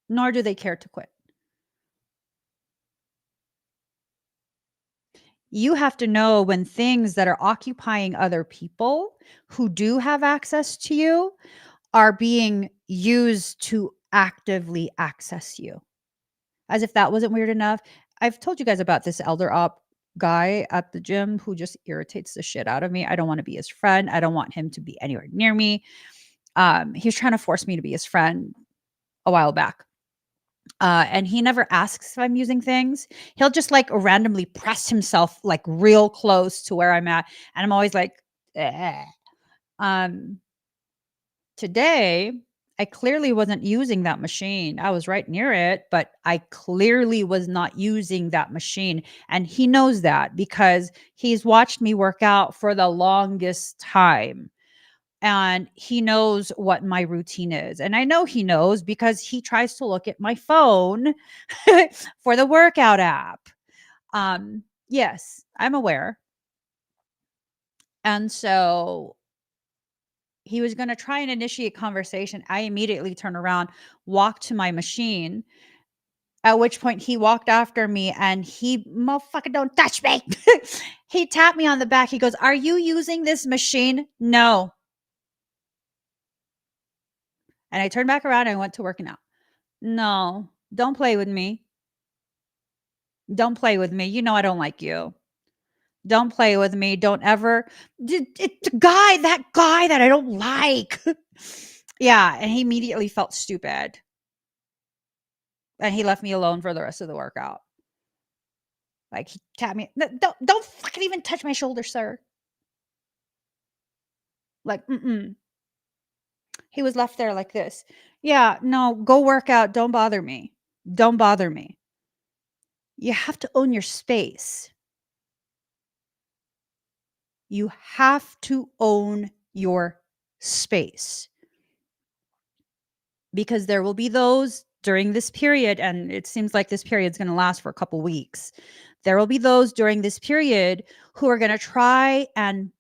A: nor do they care to quit. You have to know when things that are occupying other people who do have access to you are being used to actively access you. As if that wasn't weird enough. I've told you guys about this elder op guy at the gym who just irritates the shit out of me. I don't want to be his friend. I don't want him to be anywhere near me. He was trying to force me to be his friend a while back. And he never asks if I'm using things. He'll just like randomly press himself like real close to where I'm at. And I'm always like, eh. Um, Today, I clearly wasn't using that machine. I was right near it, but I clearly was not using that machine. And he knows that because he's watched me work out for the longest time. And he knows what my routine is. And I know he knows because he tries to look at my phone for the workout app. Yes, I'm aware. And so he was going to try and initiate conversation. I immediately turned around, walked to my machine, at which point he walked after me and he, "Motherfucker, don't touch me." He tapped me on the back. He goes, "Are you using this machine?" No. And I turned back around and I went to working out. No, don't play with me. Don't play with me. You know I don't like you. Don't play with me. Don't ever. That guy that I don't like. Yeah. And he immediately felt stupid. And he left me alone for the rest of the workout. Like he tapped me. "No, don't fucking even touch my shoulder, sir." Like, mm-mm. He was left there like this. Yeah, no, go work out. Don't bother me. Don't bother me. You have to own your space. You have to own your space, because there will be those during this period, and it seems like this period is going to last for a couple weeks. There will be those during this period who are going to try and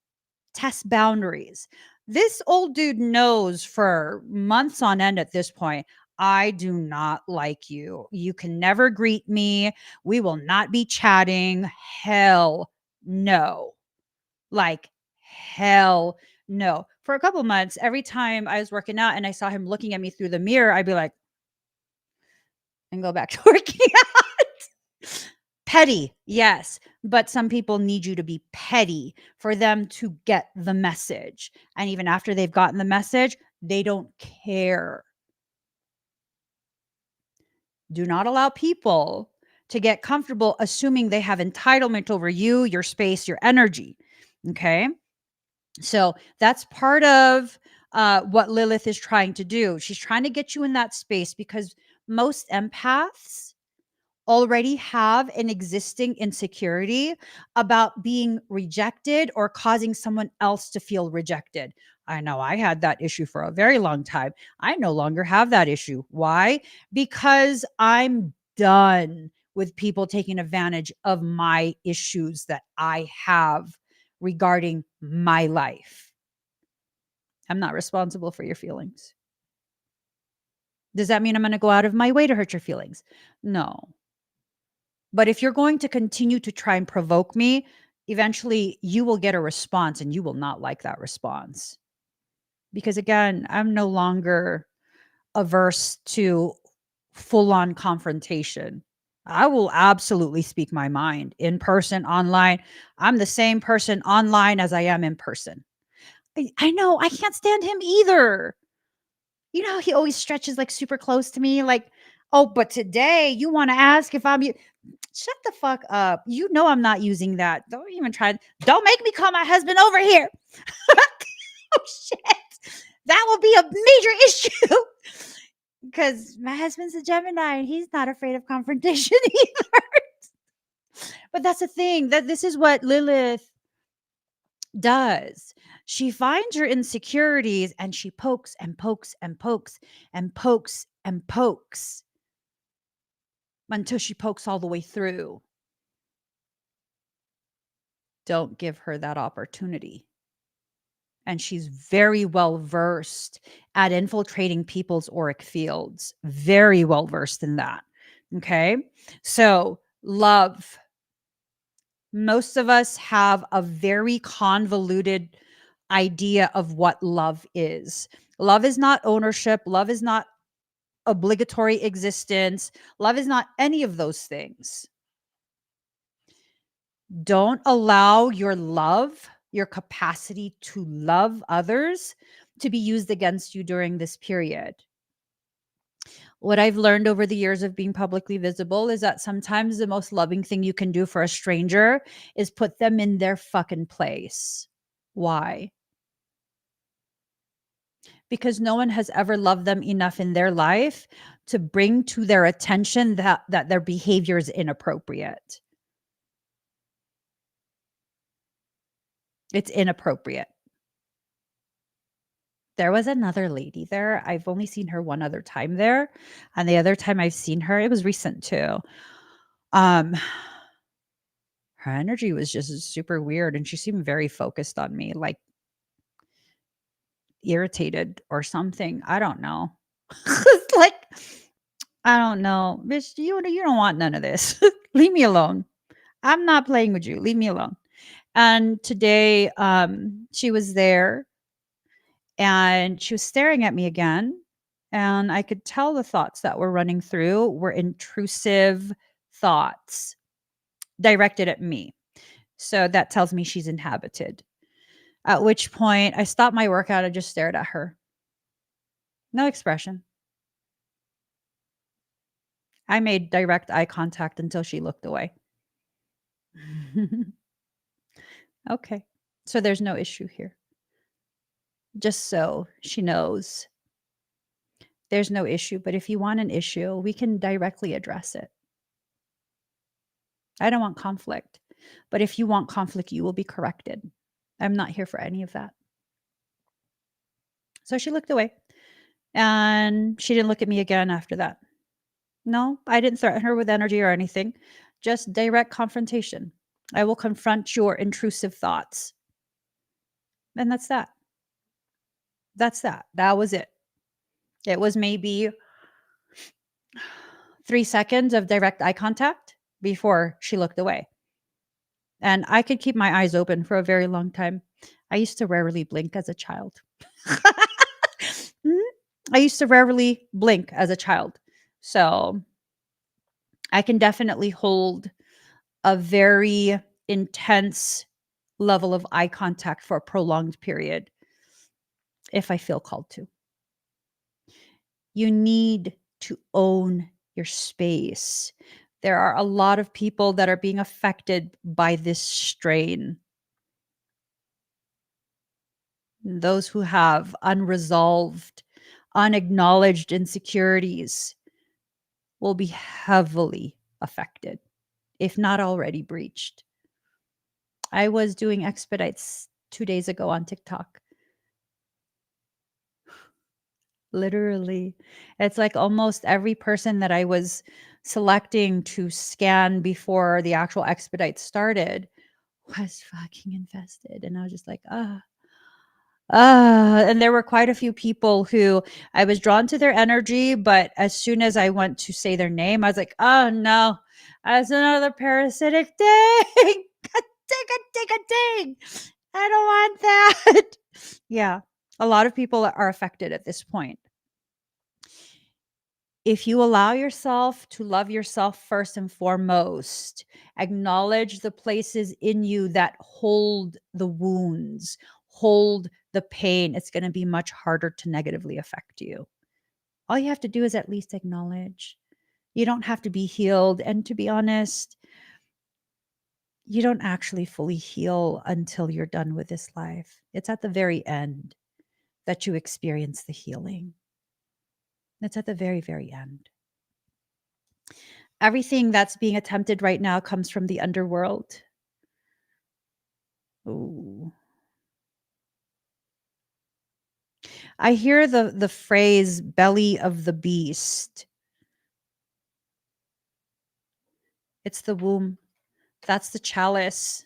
A: test boundaries. This old dude knows for months on end at this point, I do not like you. You can never greet me. We will not be chatting. Hell no. Like, hell no. For a couple months, every time I was working out and I saw him looking at me through the mirror, I'd be like, and go back to working out. Petty, yes. But some people need you to be petty for them to get the message. And even after they've gotten the message, they don't care. Do not allow people to get comfortable assuming they have entitlement over you, your space, your energy. Okay. So that's part of what Lilith is trying to do. She's trying to get you in that space because most empaths already have an existing insecurity about being rejected or causing someone else to feel rejected. I know I had that issue for a very long time. I no longer have that issue. Why? Because I'm done with people taking advantage of my issues that I have regarding my life. I'm not responsible for your feelings. Does that mean I'm going to go out of my way to hurt your feelings? No. But if you're going to continue to try and provoke me, eventually you will get a response and you will not like that response. Because again, I'm no longer averse to full on confrontation. I will absolutely speak my mind in person, online. I'm the same person online as I am in person. I know I can't stand him either. You know, he always stretches like super close to me, like, oh, but today you want to ask if I'm you. Shut the fuck up. You know I'm not using that. Don't even try. Don't make me call my husband over here. Oh shit. That will be a major issue. Because my husband's a Gemini and he's not afraid of confrontation either. But that's the thing, that this is what Lilith does. She finds your insecurities and she pokes and pokes and pokes and pokes and pokes until she pokes all the way through. Don't give her that opportunity. And she's very well versed at infiltrating people's auric fields. Very well versed in that. Okay. So, love. Most of us have a very convoluted idea of what love is. Love is not ownership. Love is not obligatory existence. Love is not any of those things. Don't allow your love, your capacity to love others, to be used against you during this period. What I've learned over the years of being publicly visible is that sometimes the most loving thing you can do for a stranger is put them in their fucking place. Why? Because no one has ever loved them enough in their life to bring to their attention that their behavior is inappropriate. It's inappropriate. There was another lady there. I've only seen her one other time there. And the other time I've seen her, it was recent too. Um, her energy was just super weird and she seemed very focused on me, like irritated or something. I don't know. It's like, I don't know. Bitch, you don't want none of this. Leave me alone. I'm not playing with you. Leave me alone. And today, she was there and she was staring at me again. And I could tell the thoughts that were running through were intrusive thoughts directed at me. So that tells me she's inhabited. At which point I stopped my workout and just stared at her. No expression. I made direct eye contact until she looked away. Okay. So there's no issue here. Just so she knows there's no issue. But if you want an issue, we can directly address it. I don't want conflict. But if you want conflict, you will be corrected. I'm not here for any of that. So she looked away and she didn't look at me again after that. No, I didn't threaten her with energy or anything, just direct confrontation. I will confront your intrusive thoughts. And that's that. That's that. That was it. It was maybe 3 seconds of direct eye contact before she looked away. And I could keep my eyes open for a very long time. I used to rarely blink as a child. Mhm. I used to rarely blink as a child. So I can definitely hold a very intense level of eye contact for a prolonged period if I feel called to. You need to own your space. There are a lot of people that are being affected by this strain. Those who have unresolved, unacknowledged insecurities will be heavily affected, if not already breached. I was doing expedites 2 days ago on TikTok. Literally. It's like almost every person that I was selecting to scan before the actual expedite started was fucking infested. And I was just like, and there were quite a few people who I was drawn to their energy, but as soon as I went to say their name, I was like, oh no, that's another parasitic thing. A ding. I don't want that. Yeah. A lot of people are affected at this point. If you allow yourself to love yourself first and foremost, acknowledge the places in you that hold the wounds, hold the pain, it's going to be much harder to negatively affect you. All you have to do is at least acknowledge. You don't have to be healed. And to be honest, you don't actually fully heal until you're done with this life. It's at the very end that you experience the healing. It's at the very, very end. Everything that's being attempted right now comes from the underworld. Ooh. I hear the phrase belly of the beast. It's the womb. That's the chalice.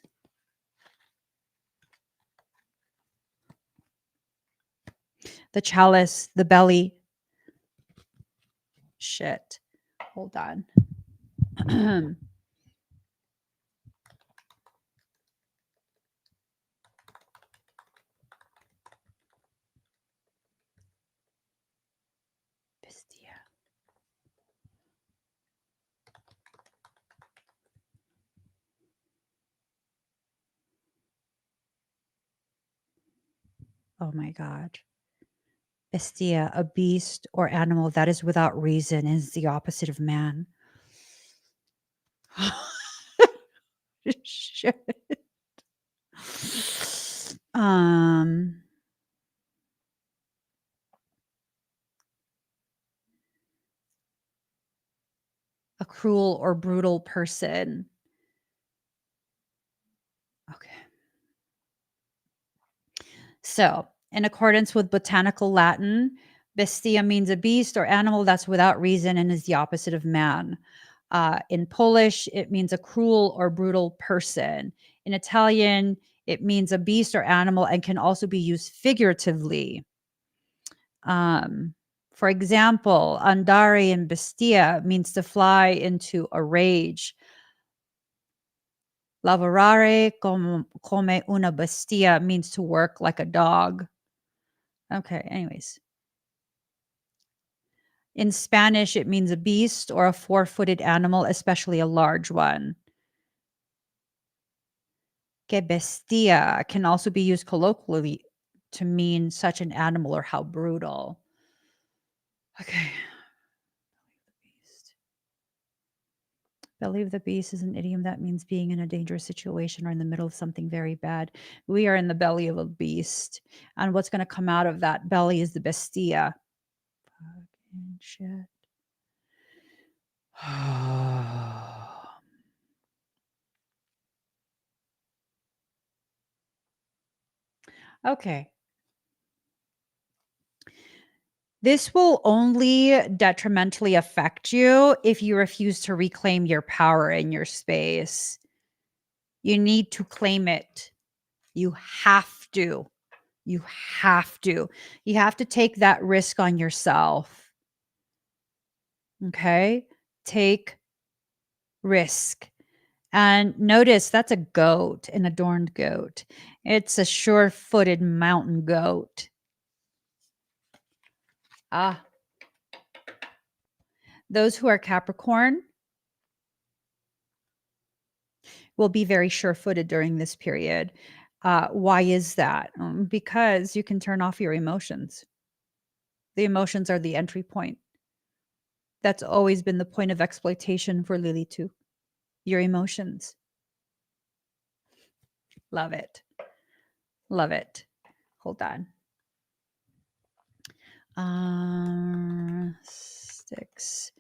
A: The chalice, the belly. Shit. Hold on. Bestia. Oh my God. Bestia, a beast or animal that is without reason, is the opposite of man. Shit. Um, a cruel or brutal person. Okay. So, in accordance with botanical Latin, bestia means a beast or animal that's without reason and is the opposite of man. In Polish, it means a cruel or brutal person. In Italian, it means a beast or animal and can also be used figuratively. Um, for example, andare in bestia means to fly into a rage. Lavorare come una bestia means to work like a dog. Okay, anyways. In Spanish, it means a beast or a four-footed animal, especially a large one. Que bestia can also be used colloquially to mean such an animal or how brutal. Okay. Belly of the beast is an idiom that means being in a dangerous situation or in the middle of something very bad. We are in the belly of a beast. And what's going to come out of that belly is the bestia. Fucking shit. Okay. This will only detrimentally affect you if you refuse to reclaim your power in your space. You need to claim it. You have to. You have to. You have to take that risk on yourself. Okay? Take risk. And notice that's a goat, an adorned goat. It's a sure-footed mountain goat. Ah, those who are Capricorn will be very sure-footed during this period. Why is that? Because you can turn off your emotions. The emotions are the entry point. That's always been the point of exploitation for Lily too. Your emotions. Love it. Love it. Hold on. Sticks.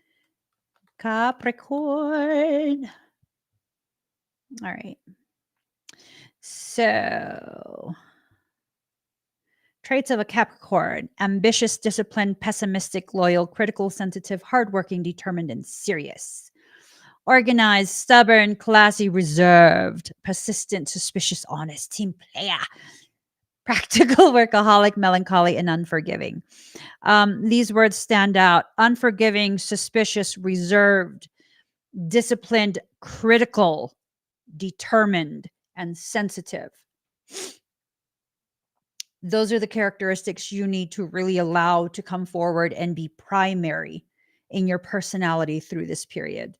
A: Capricorn. All right. So, traits of a Capricorn: ambitious, disciplined, pessimistic, loyal, critical, sensitive, hardworking, determined, and serious. Organized, stubborn, classy, reserved, persistent, suspicious, honest, team player, practical, workaholic, melancholy, and unforgiving. These words stand out: unforgiving, suspicious, reserved, disciplined, critical, determined, and sensitive. Those are the characteristics you need to really allow to come forward and be primary in your personality through this period.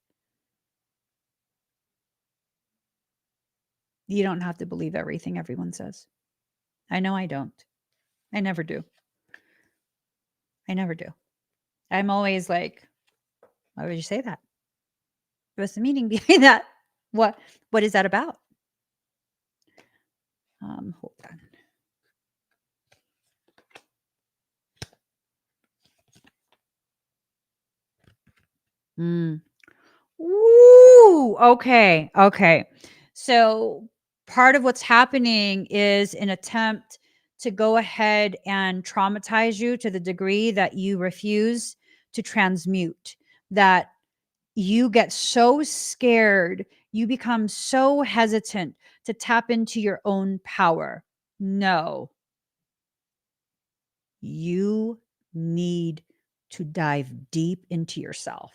A: You don't have to believe everything everyone says. I know I don't. I never do. I never do. I'm always like, why would you say that? What's the meaning behind that? What is that about? Hold on. Mm. Ooh, okay, okay. So part of what's happening is an attempt to go ahead and traumatize you to the degree that you refuse to transmute, that you get so scared, you become so hesitant to tap into your own power. No, you need to dive deep into yourself.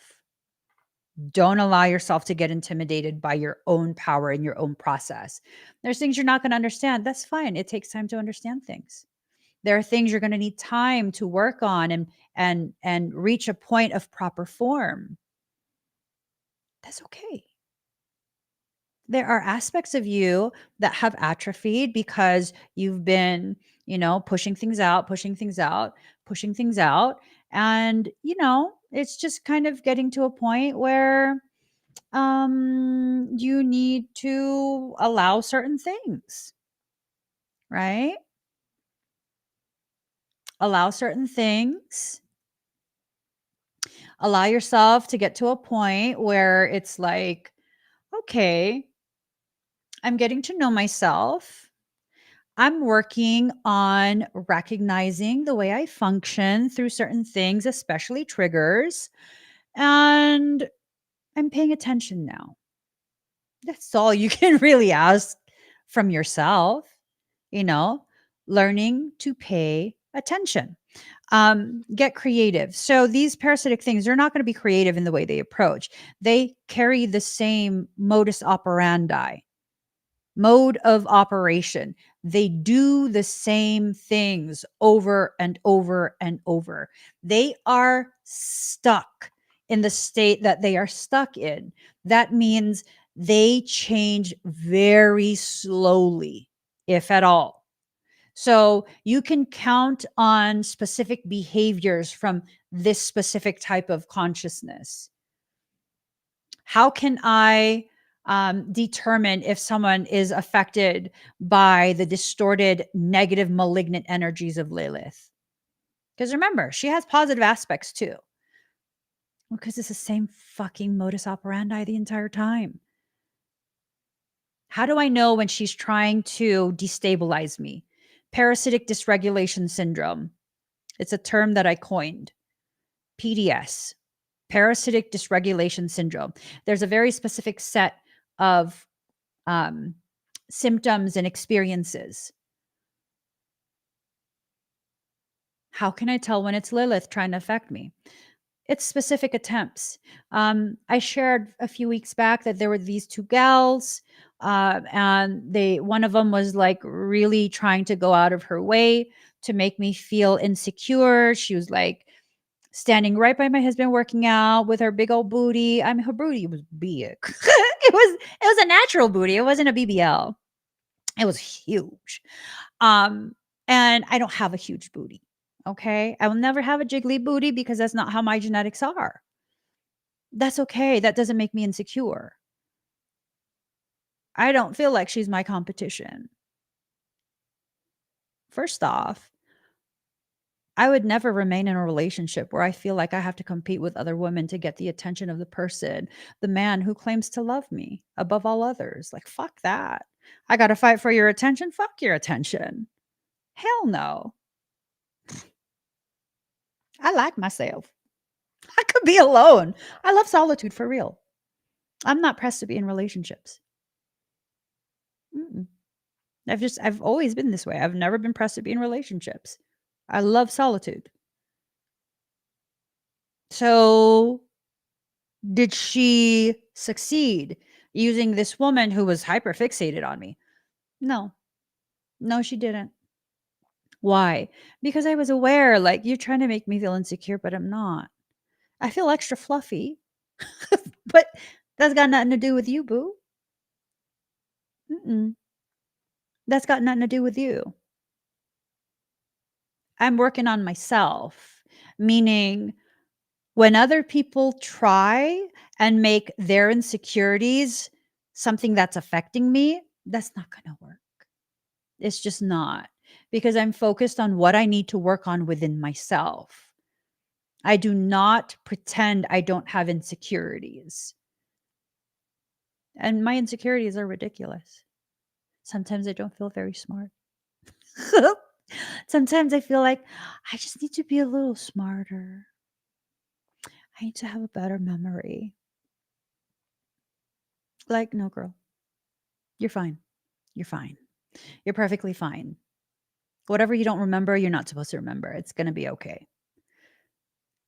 A: Don't allow yourself to get intimidated by your own power and your own process. There's things you're not going to understand. That's fine. It takes time to understand things. There are things you're going to need time to work on and reach a point of proper form. That's okay. There are aspects of you that have atrophied because you've been, pushing things out, pushing things out, pushing things out. And, it's just kind of getting to a point where you need to allow certain things, right? Allow certain things. Allow yourself to get to a point where it's like, okay, I'm getting to know myself. I'm working on recognizing the way I function through certain things, especially triggers. And I'm paying attention now. That's all you can really ask from yourself, you know, learning to pay attention. Get creative. So these parasitic things, they're not going to be creative in the way they approach. They carry the same modus operandi, mode of operation. They do the same things over and over and over. They are stuck in the state that they are stuck in. That means they change very slowly, if at all. So you can count on specific behaviors from this specific type of consciousness. How can I determine if someone is affected by the distorted, negative, malignant energies of Lilith? Because remember, she has positive aspects too. Because it's the same fucking modus operandi the entire time. How do I know when she's trying to destabilize me, Parasitic dysregulation syndrome. It's a term that I coined. PDS, parasitic dysregulation syndrome. There's a very specific set of symptoms and experiences. How can I tell when it's Lilith trying to affect me? It's specific attempts. I shared a few weeks back that there were these two gals, and one of them was like really trying to go out of her way to make me feel insecure. She was like standing right by my husband working out with her big old booty. I mean, her booty was big. it was a natural booty. It wasn't a BBL. It was huge. Um, and I don't have a huge booty. Okay. I will never have a jiggly booty because that's not how my genetics are. That's okay. That doesn't make me insecure. I don't feel like she's my competition. First off, I would never remain in a relationship where I feel like I have to compete with other women to get the attention of the person, the man who claims to love me above all others. Like, fuck that. I got to fight for your attention. Fuck your attention. Hell no. I like myself. I could be alone. I love solitude for real. I'm not pressed to be in relationships. Mm-mm. I've always been this way. I've never been pressed to be in relationships. I love solitude. So, did she succeed using this woman who was hyper fixated on me? No. No, she didn't. Why? Because I was aware, like, you're trying to make me feel insecure, but I'm not. I feel extra fluffy, but that's got nothing to do with you, boo. Mm-mm. That's got nothing to do with you. I'm working on myself, meaning when other people try and make their insecurities something that's affecting me, that's not going to work. It's just not, because I'm focused on what I need to work on within myself. I do not pretend I don't have insecurities. And my insecurities are ridiculous. Sometimes I don't feel very smart. Sometimes I feel like I just need to be a little smarter. I need to have a better memory. Like, no, girl, you're fine. You're fine. You're perfectly fine. Whatever you don't remember, you're not supposed to remember. It's going to be okay.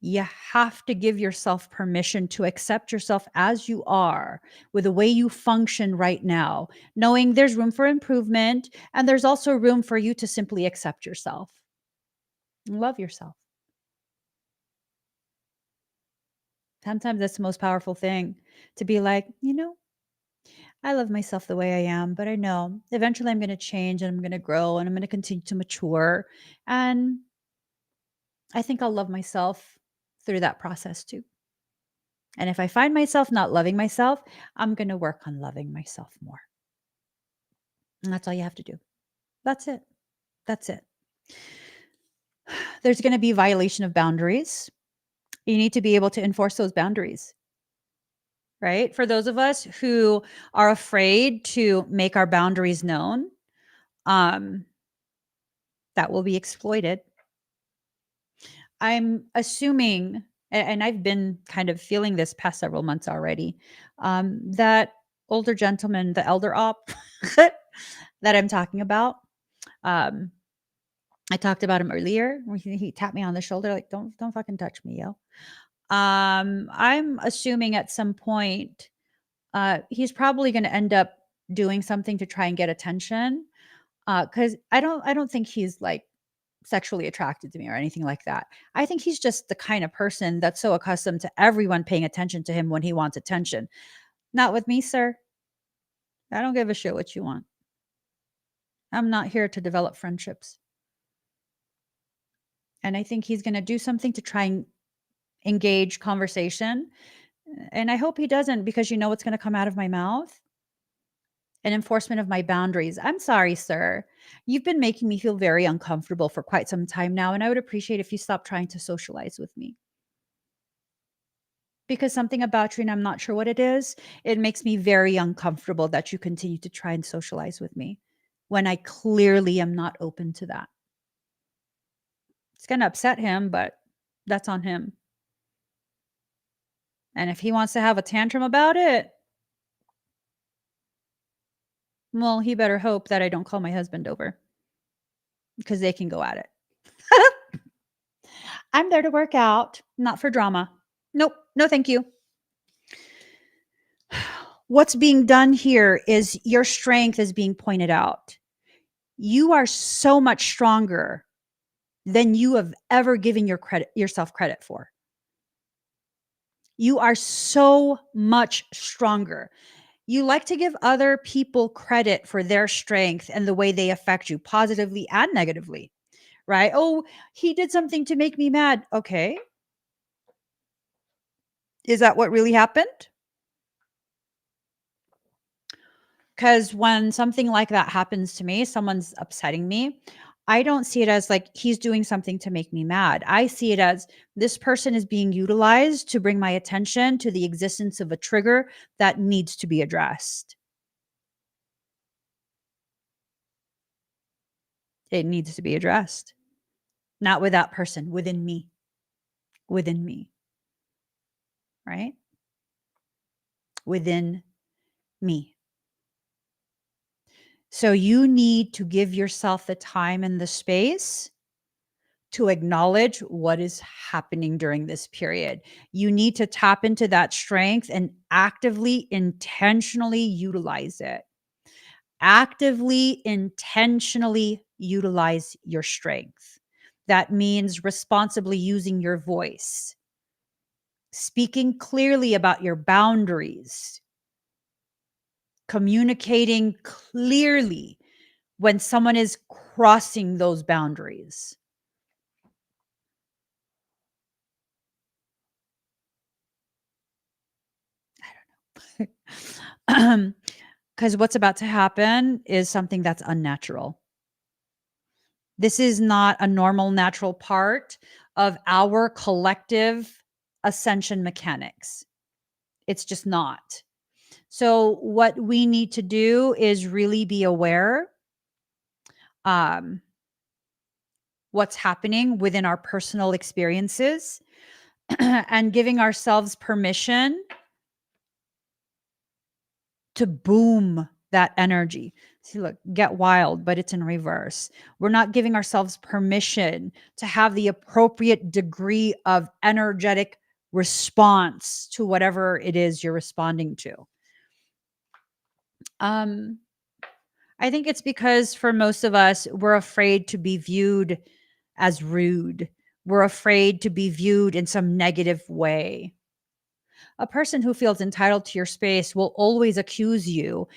A: You have to give yourself permission to accept yourself as you are with the way you function right now, knowing there's room for improvement and there's also room for you to simply accept yourself. Love yourself. Sometimes that's the most powerful thing, to be like, I love myself the way I am, but I know eventually I'm going to change and I'm going to grow and I'm going to continue to mature. And I think I'll love myself through that process too. And if I find myself not loving myself, I'm going to work on loving myself more. And that's all you have to do. That's it. That's it. There's going to be violation of boundaries. You need to be able to enforce those boundaries, right? For those of us who are afraid to make our boundaries known, that will be exploited. I'm assuming, and I've been kind of feeling this past several months already, that older gentleman, the elder op that I'm talking about, um, I talked about him earlier. Where he tapped me on the shoulder, like, don't fucking touch me, yo. I'm assuming at some point, he's probably going to end up doing something to try and get attention. Cause I don't think he's like sexually attracted to me or anything like that. I think he's just the kind of person that's so accustomed to everyone paying attention to him when he wants attention. Not with me, sir. I don't give a shit what you want. I'm not here to develop friendships. And I think he's going to do something to try and engage conversation. And I hope he doesn't, because you know what's going to come out of my mouth? An enforcement of my boundaries. I'm sorry, sir. You've been making me feel very uncomfortable for quite some time now, and I would appreciate if you stop trying to socialize with me. Because something about you, and I'm not sure what it is, it makes me very uncomfortable that you continue to try and socialize with me. when I clearly am not open to that. It's going to upset him, but that's on him. And if he wants to have a tantrum about it, well, he better hope that I don't call my husband over, because they can go at it. I'm there to work out, not for drama. Nope. No, thank you. What's being done here is your strength is being pointed out. You are so much stronger than you have ever given yourself credit for. You are so much stronger. You like to give other people credit for their strength and the way they affect you positively and negatively, right? Oh, he did something to make me mad. Okay. Is that what really happened? Because when something like that happens to me, someone's upsetting me, I don't see it as like he's doing something to make me mad. I see it as this person is being utilized to bring my attention to the existence of a trigger that needs to be addressed. It needs to be addressed. Not with that person, within me. Within me. Right? Within me. So you need to give yourself the time and the space to acknowledge what is happening during this period. You need to tap into that strength and actively, intentionally utilize it. Actively, intentionally utilize your strength. That means responsibly using your voice, speaking clearly about your boundaries, communicating clearly when someone is crossing those boundaries. I don't know. Because what's about to happen is something that's unnatural. This is not a normal, natural part of our collective ascension mechanics. It's just not. So what we need to do is really be aware what's happening within our personal experiences and giving ourselves permission to boom that energy. See, look, get wild, but it's in reverse. We're not giving ourselves permission to have the appropriate degree of energetic response to whatever it is you're responding to. I think it's because for most of us, we're afraid to be viewed as rude. We're afraid to be viewed in some negative way. A person who feels entitled to your space will always accuse you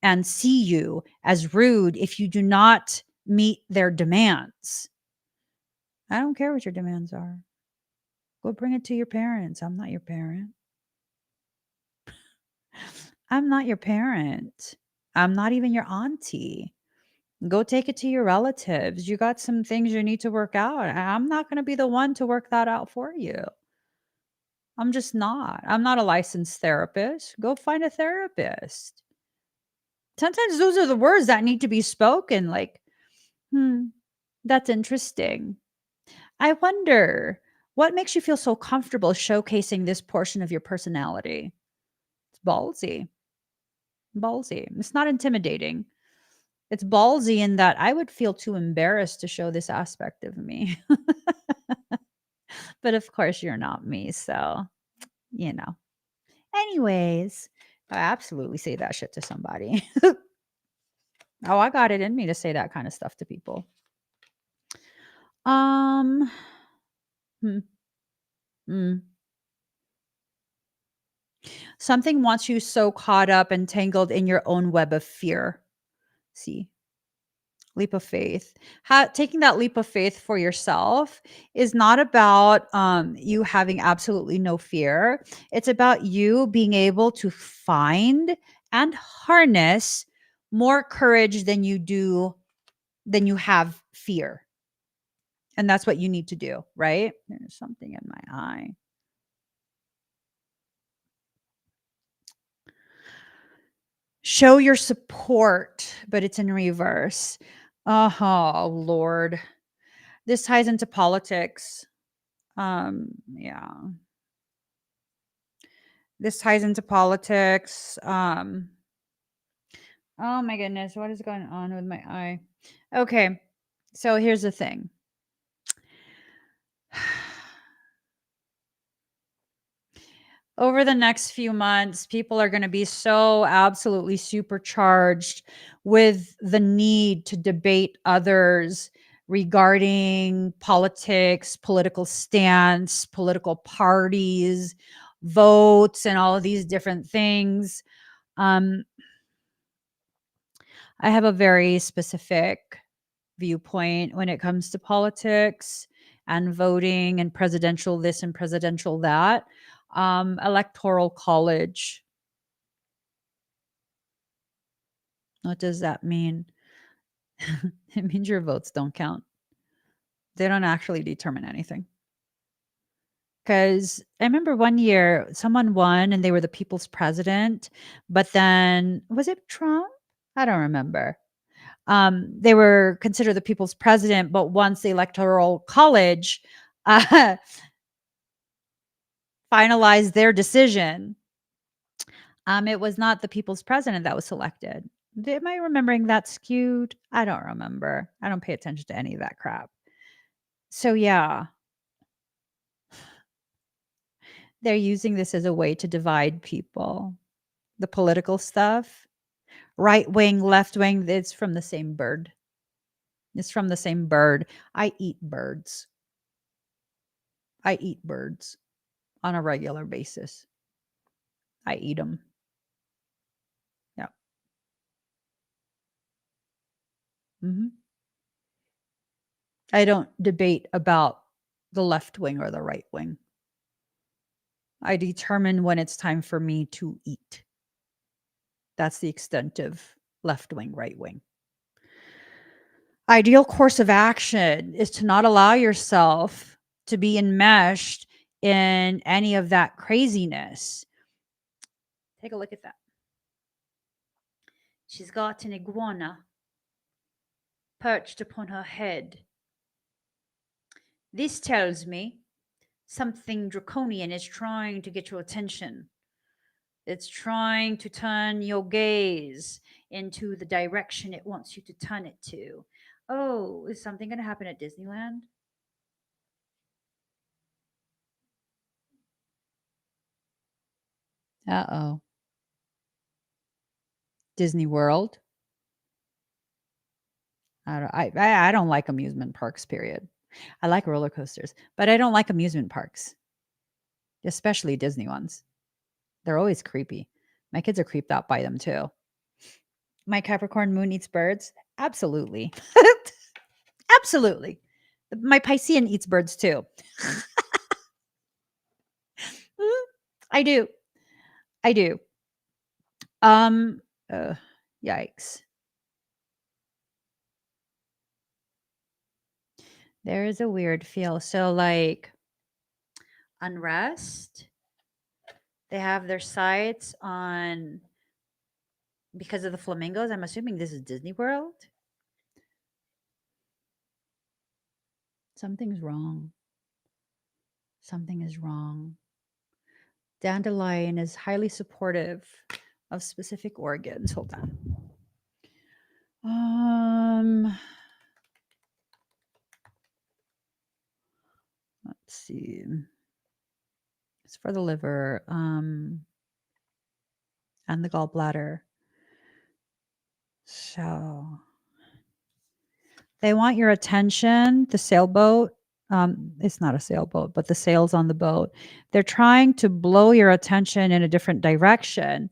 A: and see you as rude if you do not meet their demands. I don't care what your demands are. Go bring it to your parents. I'm not your parent. I'm not your parent. I'm not even your auntie. Go take it to your relatives. You got some things you need to work out. I'm not going to be the one to work that out for you. I'm just not. I'm not a licensed therapist. Go find a therapist. Sometimes those are the words that need to be spoken. Like, that's interesting. I wonder what makes you feel so comfortable showcasing this portion of your personality. It's ballsy. Ballsy. It's not intimidating. It's ballsy in that I would feel too embarrassed to show this aspect of me. But of course, you're not me. So, you know. Anyways, I absolutely say that shit to somebody. Oh, I got it in me to say that kind of stuff to people. Hmm. Mm. Something wants you so caught up and tangled in your own web of fear. See, leap of faith. Taking that leap of faith for yourself is not about you having absolutely no fear. It's about you being able to find and harness more courage than you have fear. And that's what you need to do, right? There's something in my eye. Show your support, but it's in reverse. Oh, Lord. This ties into politics. Yeah. This ties into politics. Oh my goodness, what is going on with my eye? Okay. So here's the thing. Over the next few months, people are going to be so absolutely supercharged with the need to debate others regarding politics, political stance, political parties, votes, and all of these different things. Um, I have a very specific viewpoint when it comes to politics and voting and presidential this and presidential that. Electoral college. What does that mean? It means your votes don't count. They don't actually determine anything. Because I remember one year someone won and they were the people's president, but then was it Trump? I don't remember. They were considered the people's president, but once the electoral college uh, finalized their decision, it was not the people's president that was selected. Am I remembering that skewed? I don't remember. I don't pay attention to any of that crap. So yeah, they're using this as a way to divide people. The political stuff, right wing, left wing, it's from the same bird. It's from the same bird. I eat birds. I eat birds on a regular basis. I eat them. Yeah. Hmm. I don't debate about the left wing or the right wing. I determine when it's time for me to eat. That's the extent of left wing, right wing. Ideal course of action is to not allow yourself to be enmeshed in any of that craziness. Take a look at that. She's got an iguana perched upon her head. This tells me something draconian is trying to get your attention. It's trying to turn your gaze into the direction it wants you to turn it to. Oh, is something going to happen at Disneyland? Uh-oh. Disney World? I don't like amusement parks, period. I like roller coasters, but I don't like amusement parks, especially Disney ones. They're always creepy. My kids are creeped out by them too. My Capricorn moon eats birds? Absolutely. Absolutely. My Piscean eats birds too. I do. I do. Um, uh, Yikes. There is a weird feel. So, like, unrest, they have their sights on because of the flamingos. I'm assuming this is Disney World. Something's wrong. Something is wrong. Dandelion is highly supportive of specific organs. Hold on. Let's see. It's for the liver, and the gallbladder. So they want your attention. The sailboat. It's not a sailboat, but the sails on the boat. They're trying to blow your attention in a different direction,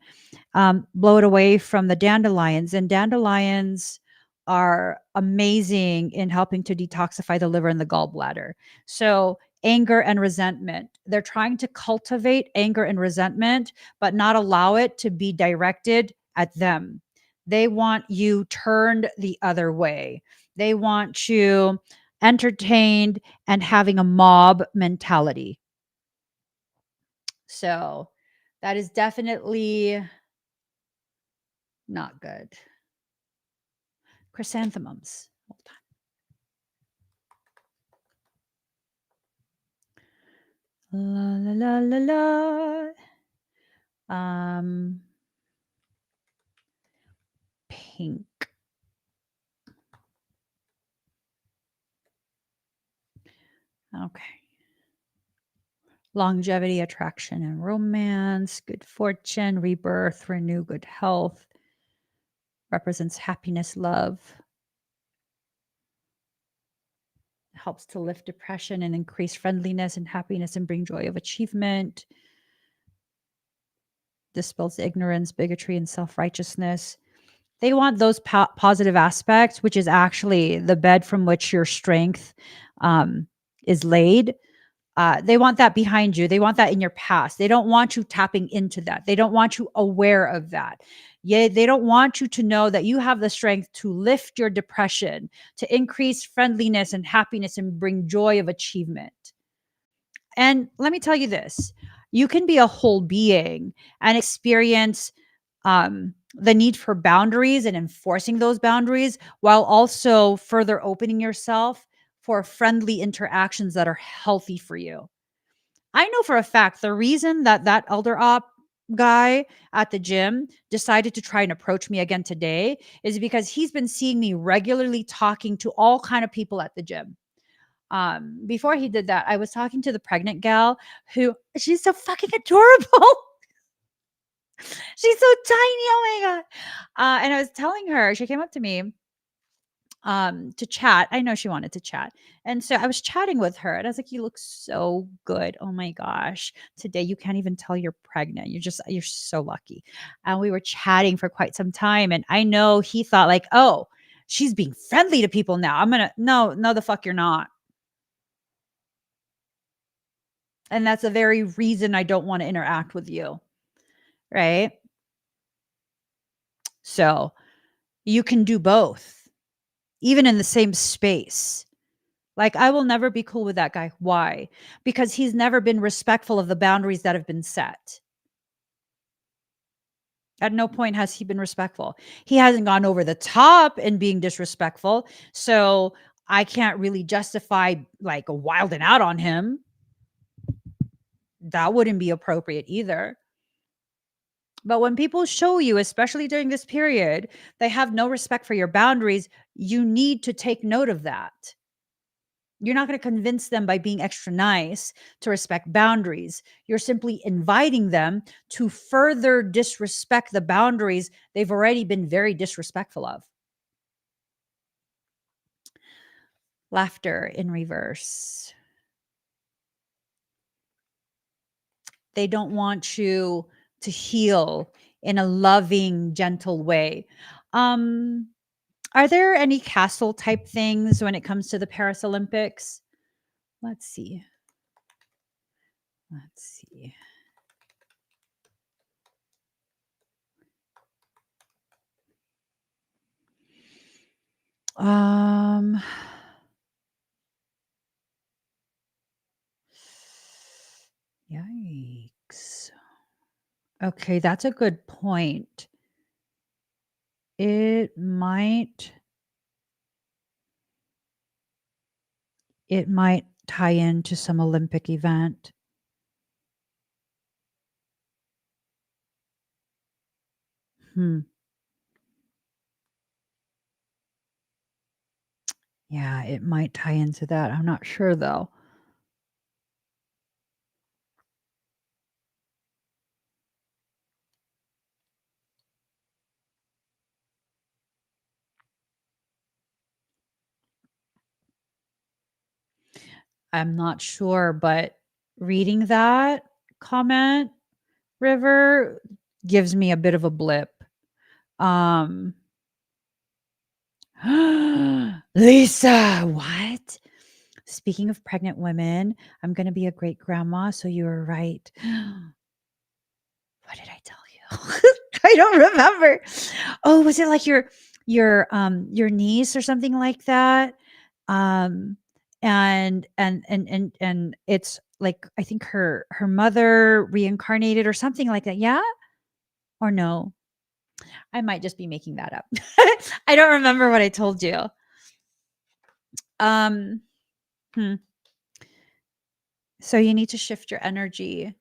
A: blow it away from the dandelions. And dandelions are amazing in helping to detoxify the liver and the gallbladder. So, anger and resentment. They're trying to cultivate anger and resentment, but not allow it to be directed at them. They want you turned the other way. They want you entertained and having a mob mentality. So, that is definitely Not good. Chrysanthemums. Hold on. La la la la la. Pink. Okay. Longevity, attraction, and romance, good fortune, rebirth, renew good health, represents happiness, love, helps to lift depression and increase friendliness and happiness and bring joy of achievement, dispels ignorance, bigotry, and self righteousness. They want those positive aspects, which is actually the bed from which your strength is laid. They want that behind you. They want that in your past. They don't want you tapping into that. They don't want you aware of that. Yeah, they don't want you to know that you have the strength to lift your depression, to increase friendliness and happiness and bring joy of achievement. And let me tell you this, you can be a whole being and experience the need for boundaries and enforcing those boundaries while also further opening yourself for friendly interactions that are healthy for you. I know for a fact the reason that that elder op guy at the gym decided to try and approach me again today is because he's been seeing me regularly talking to all kind of people at the gym. Before he did that, I was talking to the pregnant gal who she's so fucking adorable. She's so tiny. Oh my god. And I was telling her, she came up to me to chat. I know she wanted to chat. And so I was chatting with her and I was like, you look so good. Oh my gosh. Today you can't even tell you're pregnant. You're so lucky. And we were chatting for quite some time. And I know he thought like, oh, she's being friendly to people now. No, the fuck you're not. And that's the very reason I don't want to interact with you. Right. So you can do both, even in the same space. Like, I will never be cool with that guy. Why? Because he's never been respectful of the boundaries that have been set. At no point has he been respectful. He hasn't gone over the top in being disrespectful. So I can't really justify like wilding out on him. That wouldn't be appropriate either. But when people show you, especially during this period, they have no respect for your boundaries, you need to take note of that. You're not going to convince them by being extra nice to respect boundaries. You're simply inviting them to further disrespect the boundaries they've already been very disrespectful of. Laughter in reverse. They don't want you to heal in a loving, gentle way. Um, are there any castle type things when it comes to the Paris Olympics? Let's see. Let's see. Um, Yikes. Okay, that's a good point. It might it might tie into some Olympic event. Hmm. Yeah, it might tie into that. I'm not sure though. I'm not sure, but reading that comment, River, gives me a bit of a blip. Um Lisa, what? Speaking of pregnant women, I'm going to be a great grandma, so you were right. What did I tell you? I don't remember. Oh, was it like your niece or something like that? Um and it's like I think her mother reincarnated or something like that. Yeah? Or no? I might just be making that up. I don't remember what I told you. Um, So you need to shift your energy.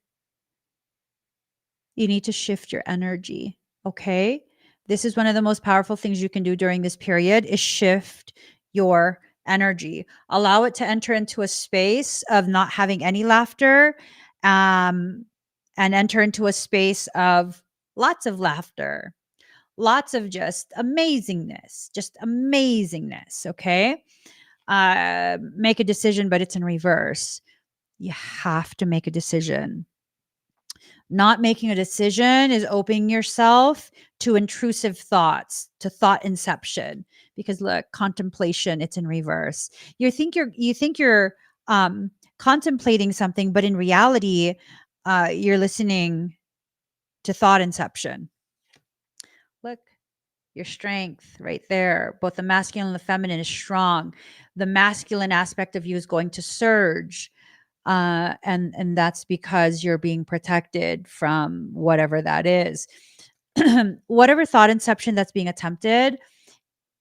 A: You need to shift your energy. Okay. This is one of the most powerful things you can do during this period is shift your energy. Allow it to enter into a space of not having any laughter, and enter into a space of lots of laughter, lots of just amazingness. Okay. Make a decision, but it's in reverse. You have to make a decision. Not making a decision is opening yourself to intrusive thoughts, to thought inception. Because look, contemplation, it's in reverse. You think you're contemplating something, but in reality, you're listening to thought inception. Look, your strength right there. Both the masculine and the feminine is strong. The masculine aspect of you is going to surge. And that's because you're being protected from whatever that is. Whatever thought inception that's being attempted,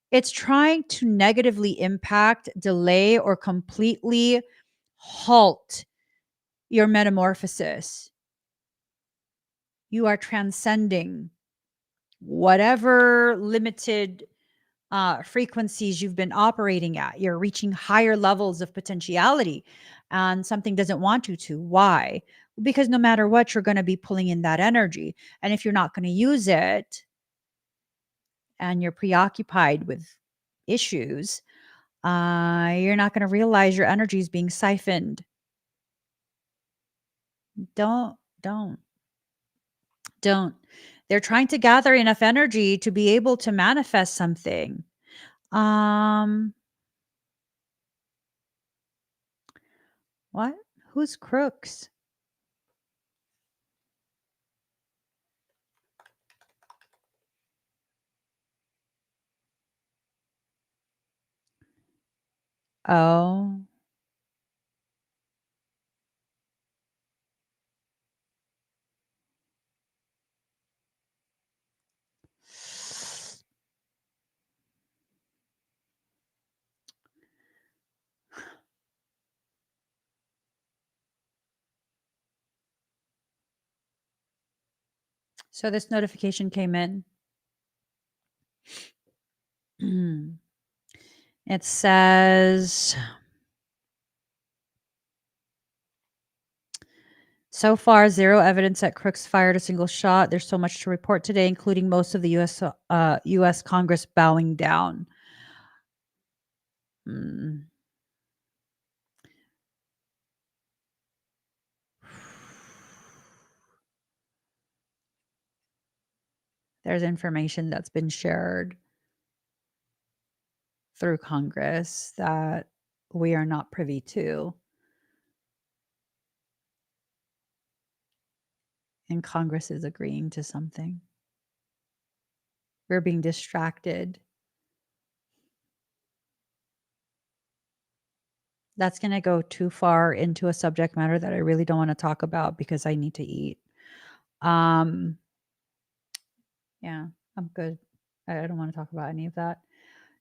A: it's trying to negatively impact, delay, or completely halt your metamorphosis. You are transcending whatever limited frequencies you've been operating at. You're reaching higher levels of potentiality, and something doesn't want you to. Why? Because no matter what, you're going to be pulling in that energy. And if you're not going to use it and you're preoccupied with issues, you're not going to realize your energy is being siphoned. Don't, don't, don't. They're trying to gather enough energy to be able to manifest something. What? Who's crooks? Oh. So this notification came in. It says, so far, zero evidence that crooks fired a single shot. There's so much to report today, including most of the U.S. Congress bowing down. Mm. There's information that's been shared through Congress that we are not privy to. And Congress is agreeing to something. We're being distracted. That's going to go too far into a subject matter that I really don't want to talk about because I need to eat. Yeah, I'm good. I don't want to talk about any of that.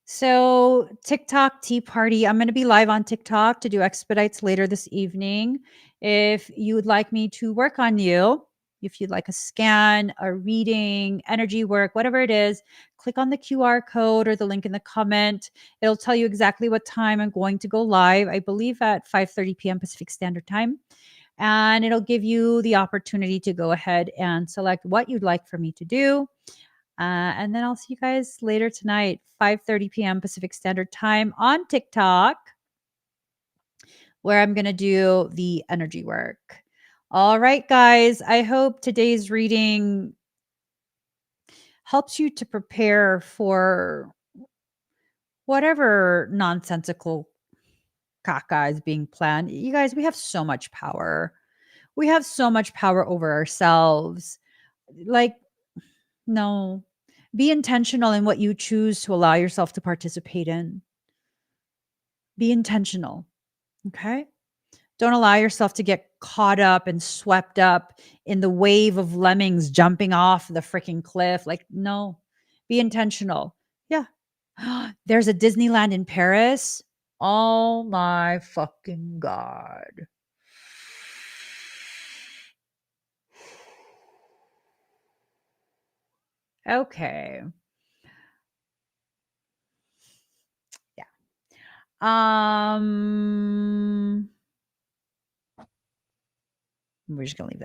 A: So, TikTok Tea Party. I'm going to be live on TikTok to do expedites later this evening. If you would like me to work on you, if you'd like a scan, a reading, energy work, whatever it is, click on the QR code or the link in the comment. It'll tell you exactly what time I'm going to go live. I believe at 5:30 p.m. Pacific Standard Time. And it'll give you the opportunity to go ahead and select what you'd like for me to do. And then I'll see you guys later tonight, 5:30 p.m. Pacific Standard Time on TikTok, where I'm going to do the energy work. All right, guys. I hope today's reading helps you to prepare for whatever nonsensical caca is being planned. You guys, we have so much power. We have so much power over ourselves. Like, no, be intentional in what you choose to allow yourself to participate in. Be intentional. Okay. Don't allow yourself to get caught up and swept up in the wave of lemmings jumping off the freaking cliff. Like, no, be intentional. Yeah. There's a Disneyland in Paris. Oh my fucking God. Okay. Yeah. We're just gonna leave that.